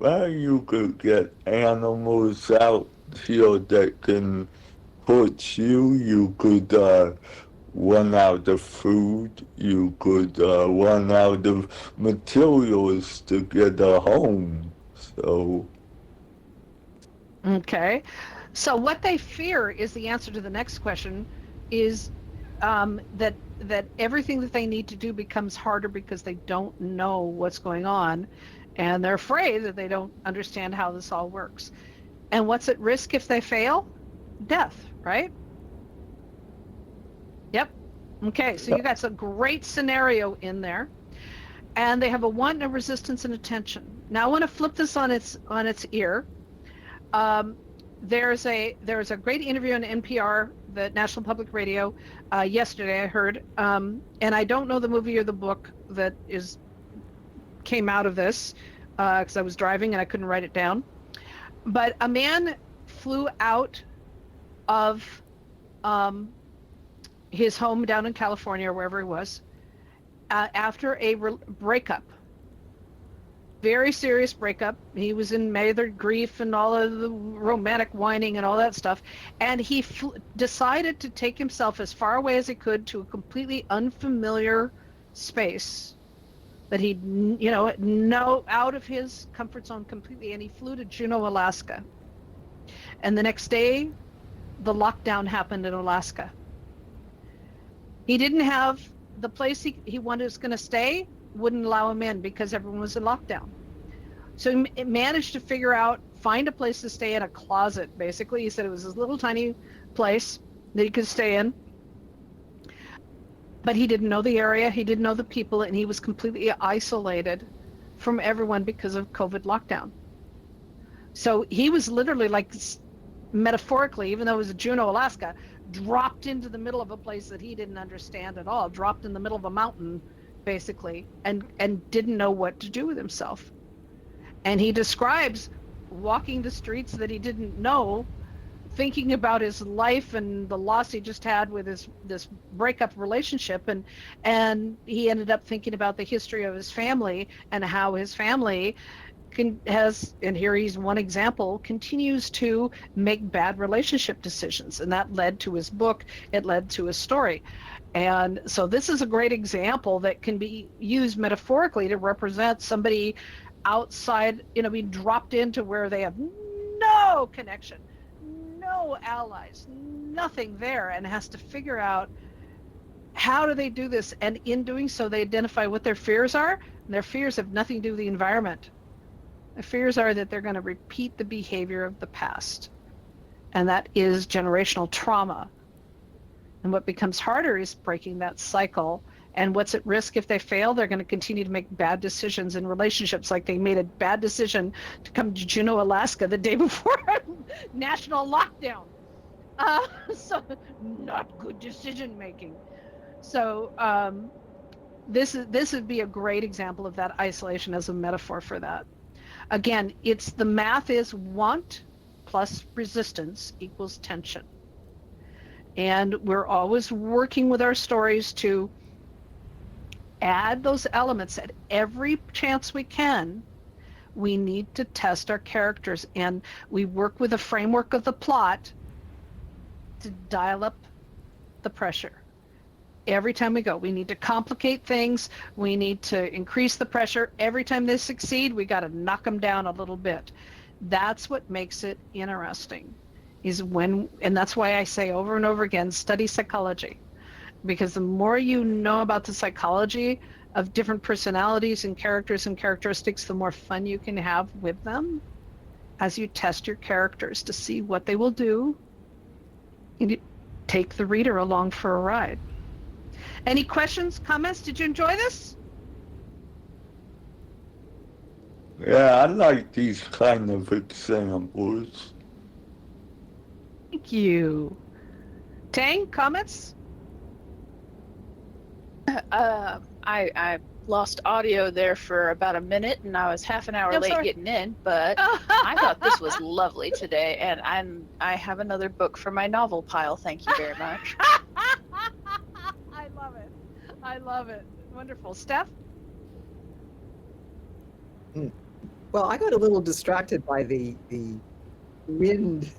well, you could get animals out here that can hurt you. You could run out of food. You could run out of materials to get a home. So, Okay. So what they fear is the answer to the next question is that everything that they need to do becomes harder because they don't know what's going on, and they're afraid that they don't understand how this all works. And what's at risk if they fail? Death, right? Yep. Okay, so you got some great scenario in there. And they have a want, a resistance, and a tension. Now I want to flip this on its ear. There's a great interview on NPR, the National Public Radio, yesterday I heard, and I don't know the movie or the book that came out of this because I was driving and I couldn't write it down. But a man flew out of his home down in California or wherever he was after a breakup. Very serious breakup. He was in major grief and all of the romantic whining and all that stuff. And he decided to take himself as far away as he could to a completely unfamiliar space that he'd, out of his comfort zone completely. And he flew to Juneau, Alaska. And the next day, the lockdown happened in Alaska. He didn't have the place he was going to stay, wouldn't allow him in because everyone was in lockdown. So he managed to find a place to stay in, a closet, basically. He said it was this little tiny place that he could stay in. But he didn't know the area, he didn't know the people, and he was completely isolated from everyone because of COVID lockdown. So he was literally, like, metaphorically, even though it was Juneau, Alaska, dropped into the middle of a place that he didn't understand at all, dropped in the middle of a mountain, basically, and didn't know what to do with himself. And he describes walking the streets that he didn't know, thinking about his life and the loss he just had with this breakup relationship, and he ended up thinking about the history of his family and how his family and here he's one example, continues to make bad relationship decisions, and that led to his book. It led to his story. And so this is a great example that can be used metaphorically to represent somebody outside, being dropped into where they have no connection, no allies, nothing there, and has to figure out how do they do this. And in doing so, they identify what their fears are, and their fears have nothing to do with the environment. The fears are that they're going to repeat the behavior of the past, and that is generational trauma. And what becomes harder is breaking that cycle. And what's at risk if they fail? They're going to continue to make bad decisions in relationships, like they made a bad decision to come to Juneau, Alaska the day before national lockdown. So not good decision making. So this would be a great example of that isolation as a metaphor for that. Again, the math is want plus resistance equals tension. And we're always working with our stories to add those elements at every chance we can. We need to test our characters, and we work with the framework of the plot to dial up the pressure. Every time we go, we need to complicate things. We need to increase the pressure. Every time they succeed, we got to knock them down a little bit. That's what makes it interesting, and that's why I say over and over again, study psychology, because the more you know about the psychology of different personalities and characters and characteristics, the more fun you can have with them as you test your characters to see what they will do. You take the reader along for a ride. Any questions, comments? Did you enjoy this? yeah, I like these kind of examples. Thank you. Tang, comments? I lost audio there for about a minute, and I was half an hour late sorry. getting in, but I thought this was lovely today, and I have another book for my novel pile. Thank you very much. I love it. I love it. Wonderful. Steph? Well, I got a little distracted by the wind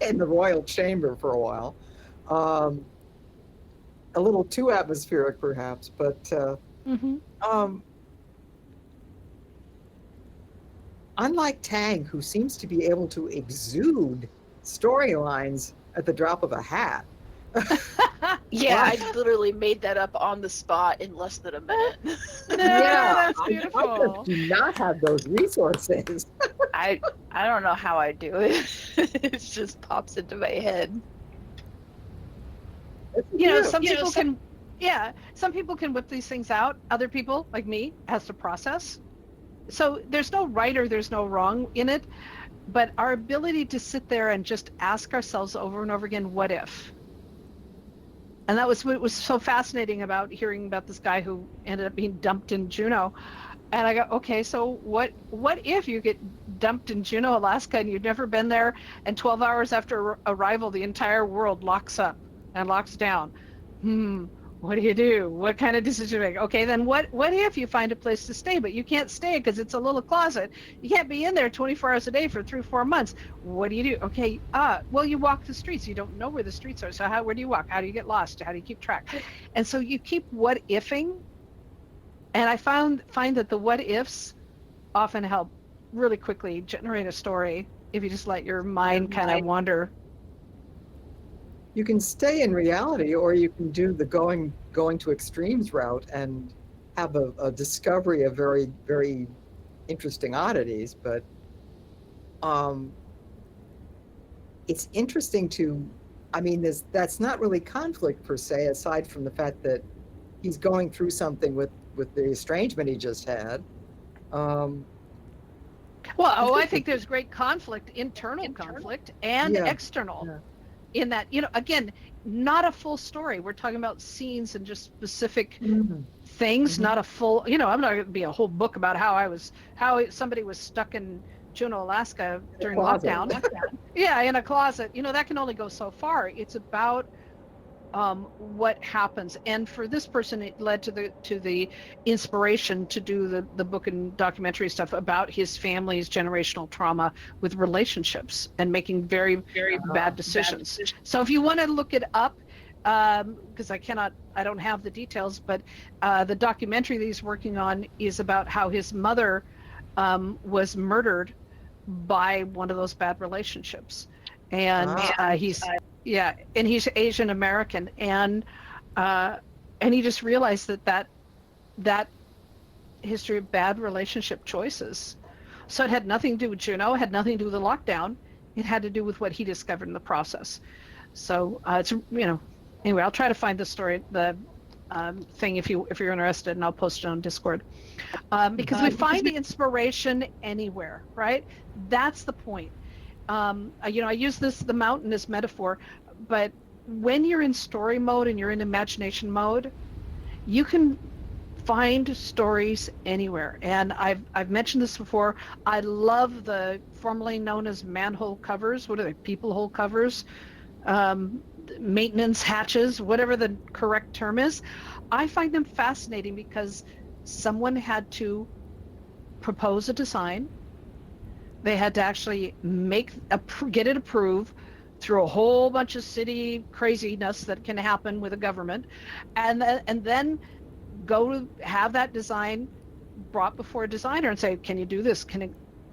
in the royal chamber for a while. Um, a little too atmospheric, perhaps, but Mm-hmm. um, unlike Tang, who seems to be able to exude storylines at the drop of a hat. Yeah, Right. I literally made that up on the spot in less than a minute. Yeah, That's I just beautiful. do not have those resources. I don't know how I do it. It just pops into my head. You know, Yeah. some people can, yeah, some people can whip these things out. Other people, like me, has to process. So there's no right or there's no wrong in it, but our ability to sit there and just ask ourselves over and over again, what if? And that was what was so fascinating about hearing about this guy who ended up being dumped in Juneau. And I go, okay, so what if you get dumped in Juneau, Alaska, and you've never been there, and 12 hours after arrival, the entire world locks up and locks down? What do you do? What kind of decision do you make? Okay, then what if you find a place to stay, but you can't stay because it's a little closet? You can't be in there 24 hours a day for 3-4 months. What do you do? Okay, well, you walk the streets. You don't know where the streets are. So where do you walk? How do you get lost? How do you keep track? And so you keep what ifing. And I find that the what ifs often help really quickly generate a story if you just let your mind kind of wander. You can stay in reality, or you can do the going to extremes route and have a discovery of very, very interesting oddities. But it's interesting to, I mean, that's not really conflict per se, aside from the fact that he's going through something with the estrangement he just had. Well, I think there's great conflict, internal conflict and Yeah. external. Yeah. In that, again, not a full story. We're talking about scenes and just specific things, not a full, I'm not going to be a whole book about how somebody was stuck in Juneau, Alaska during lockdown. Yeah, in a closet. That can only go so far. It's about what happens, and for this person it led to the inspiration to do the book and documentary stuff about his family's generational trauma with relationships and making very, very bad decisions. So if you want to look it up, because I don't have the details, but the documentary that he's working on is about how his mother was murdered by one of those bad relationships, and he's Asian American, and he just realized that history of bad relationship choices. So it had nothing to do with Juneau, it had nothing to do with the lockdown. It had to do with what he discovered in the process. So it's anyway, I'll try to find the story, the thing if you're interested, and I'll post it on Discord. Because we find the inspiration anywhere, right? That's the point. I use the mountain as metaphor, but when you're in story mode and you're in imagination mode, you can find stories anywhere. And I've mentioned this before. I love the formerly known as manhole covers. What are they? People hole covers, maintenance hatches, whatever the correct term is. I find them fascinating because someone had to propose a design. They had to actually get it approved through a whole bunch of city craziness that can happen with a government, and then go to have that design brought before a designer and say, can you do this? Can it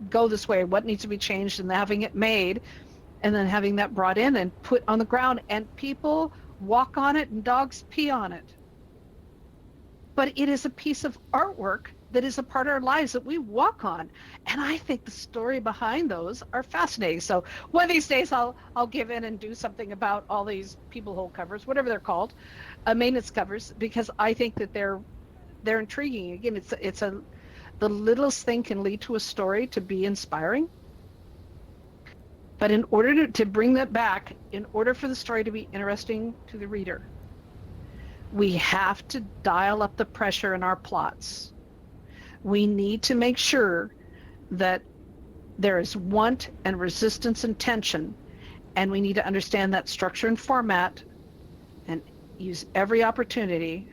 go this way? What needs to be changed? And having it made, and then having that brought in and put on the ground, and people walk on it and dogs pee on it. But it is a piece of artwork that is a part of our lives that we walk on. And I think the story behind those are fascinating. So one of these days I'll give in and do something about all these people hole covers, whatever they're called, maintenance covers, because I think that they're intriguing. Again, the littlest thing can lead to a story to be inspiring. But in order to bring that back, in order for the story to be interesting to the reader, we have to dial up the pressure in our plots. We need to make sure that there is want and resistance and tension, and we need to understand that structure and format and use every opportunity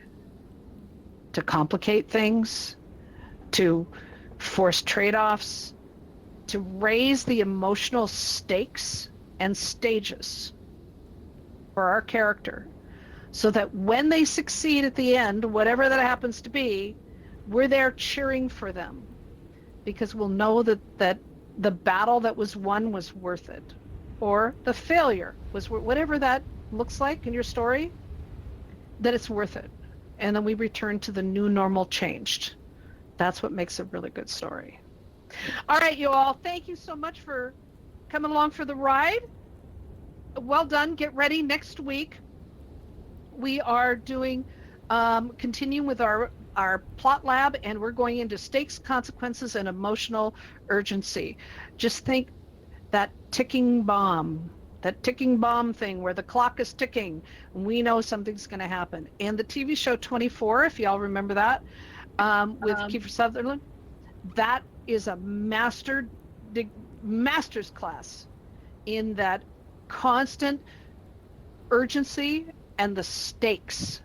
to complicate things, to forced trade-offs, to raise the emotional stakes and stages for our character, so that when they succeed at the end, whatever that happens to be, we're there cheering for them, because we'll know that the battle that was won was worth it, or the failure was, whatever that looks like in your story, that it's worth it. And then we return to the new normal changed. That's what makes a really good story. All right, you all, thank you so much for coming along for the ride. Well done. Get ready. Next week, we are doing, continuing with our plot lab, and we're going into stakes, consequences, and emotional urgency. Just think that ticking bomb thing where the clock is ticking, and we know something's going to happen. And the TV show 24, if y'all remember that, with Kiefer Sutherland, that is a master's class in that constant urgency and the stakes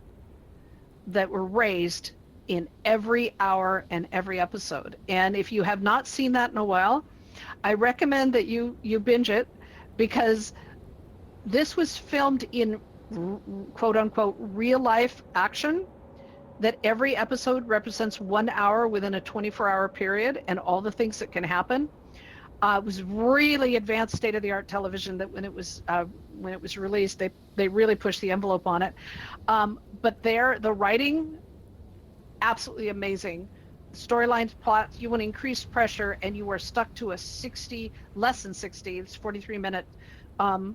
that were raised in every hour and every episode. And if you have not seen that in a while, I recommend that you binge it, because this was filmed in quote unquote real life action, that every episode represents 1 hour within a 24-hour period, and all the things that can happen. It was really advanced state-of-the-art television that when it was released, they really pushed the envelope on it. But the writing, absolutely amazing. Storylines, plots, you want increased pressure, and you are stuck to a less than 60, it's 43-minute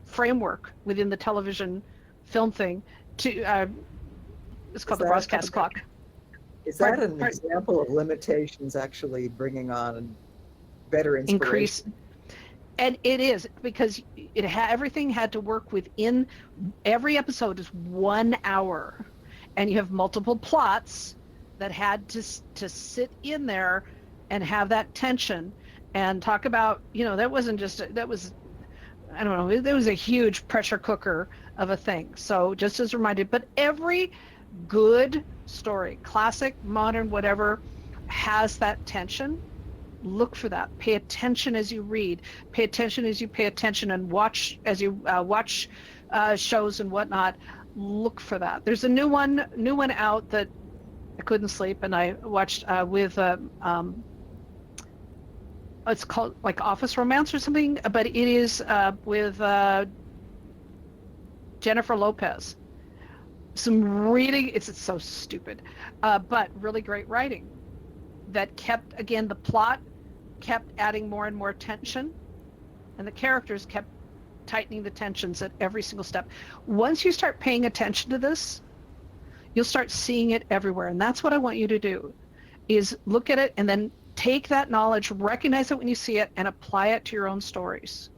framework within the television film thing. It's called the broadcast clock. Is that Pardon? an example of limitations actually bringing on better inspiration? And it is, because everything had to work within, every episode is 1 hour, and you have multiple plots that had to sit in there and have that tension, and talk about, that wasn't just, that was, I don't know, there was a huge pressure cooker of a thing. So just as reminded, but every good story, classic, modern, whatever, has that tension. Look for that. Pay attention as you read. Pay attention as you pay attention, and watch as you watch shows and whatnot. Look for that. There's a new one out that I couldn't sleep, and I watched with it's called like Office Romance or something, but it is with Jennifer Lopez. It's so stupid, but really great writing that kept, again, the plot kept adding more and more tension, and the characters kept tightening the tensions at every single step. Once you start paying attention to this, you'll start seeing it everywhere. And that's what I want you to do, is look at it and then take that knowledge, recognize it when you see it, and apply it to your own stories.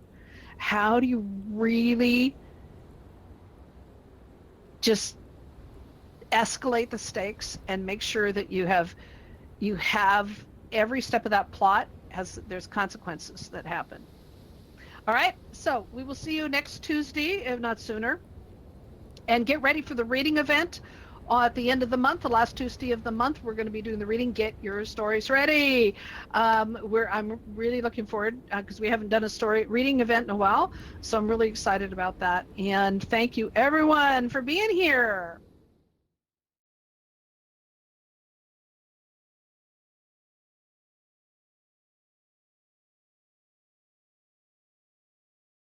How do you really just escalate the stakes and make sure that you have every step of that plot there's consequences that happen. All right, so we will see you next Tuesday, if not sooner. And get ready for the reading event at the end of the month, the last Tuesday of the month. We're going to be doing the reading. Get your stories ready. I'm really looking forward, because we haven't done a story reading event in a while, so I'm really excited about that. And thank you everyone for being here.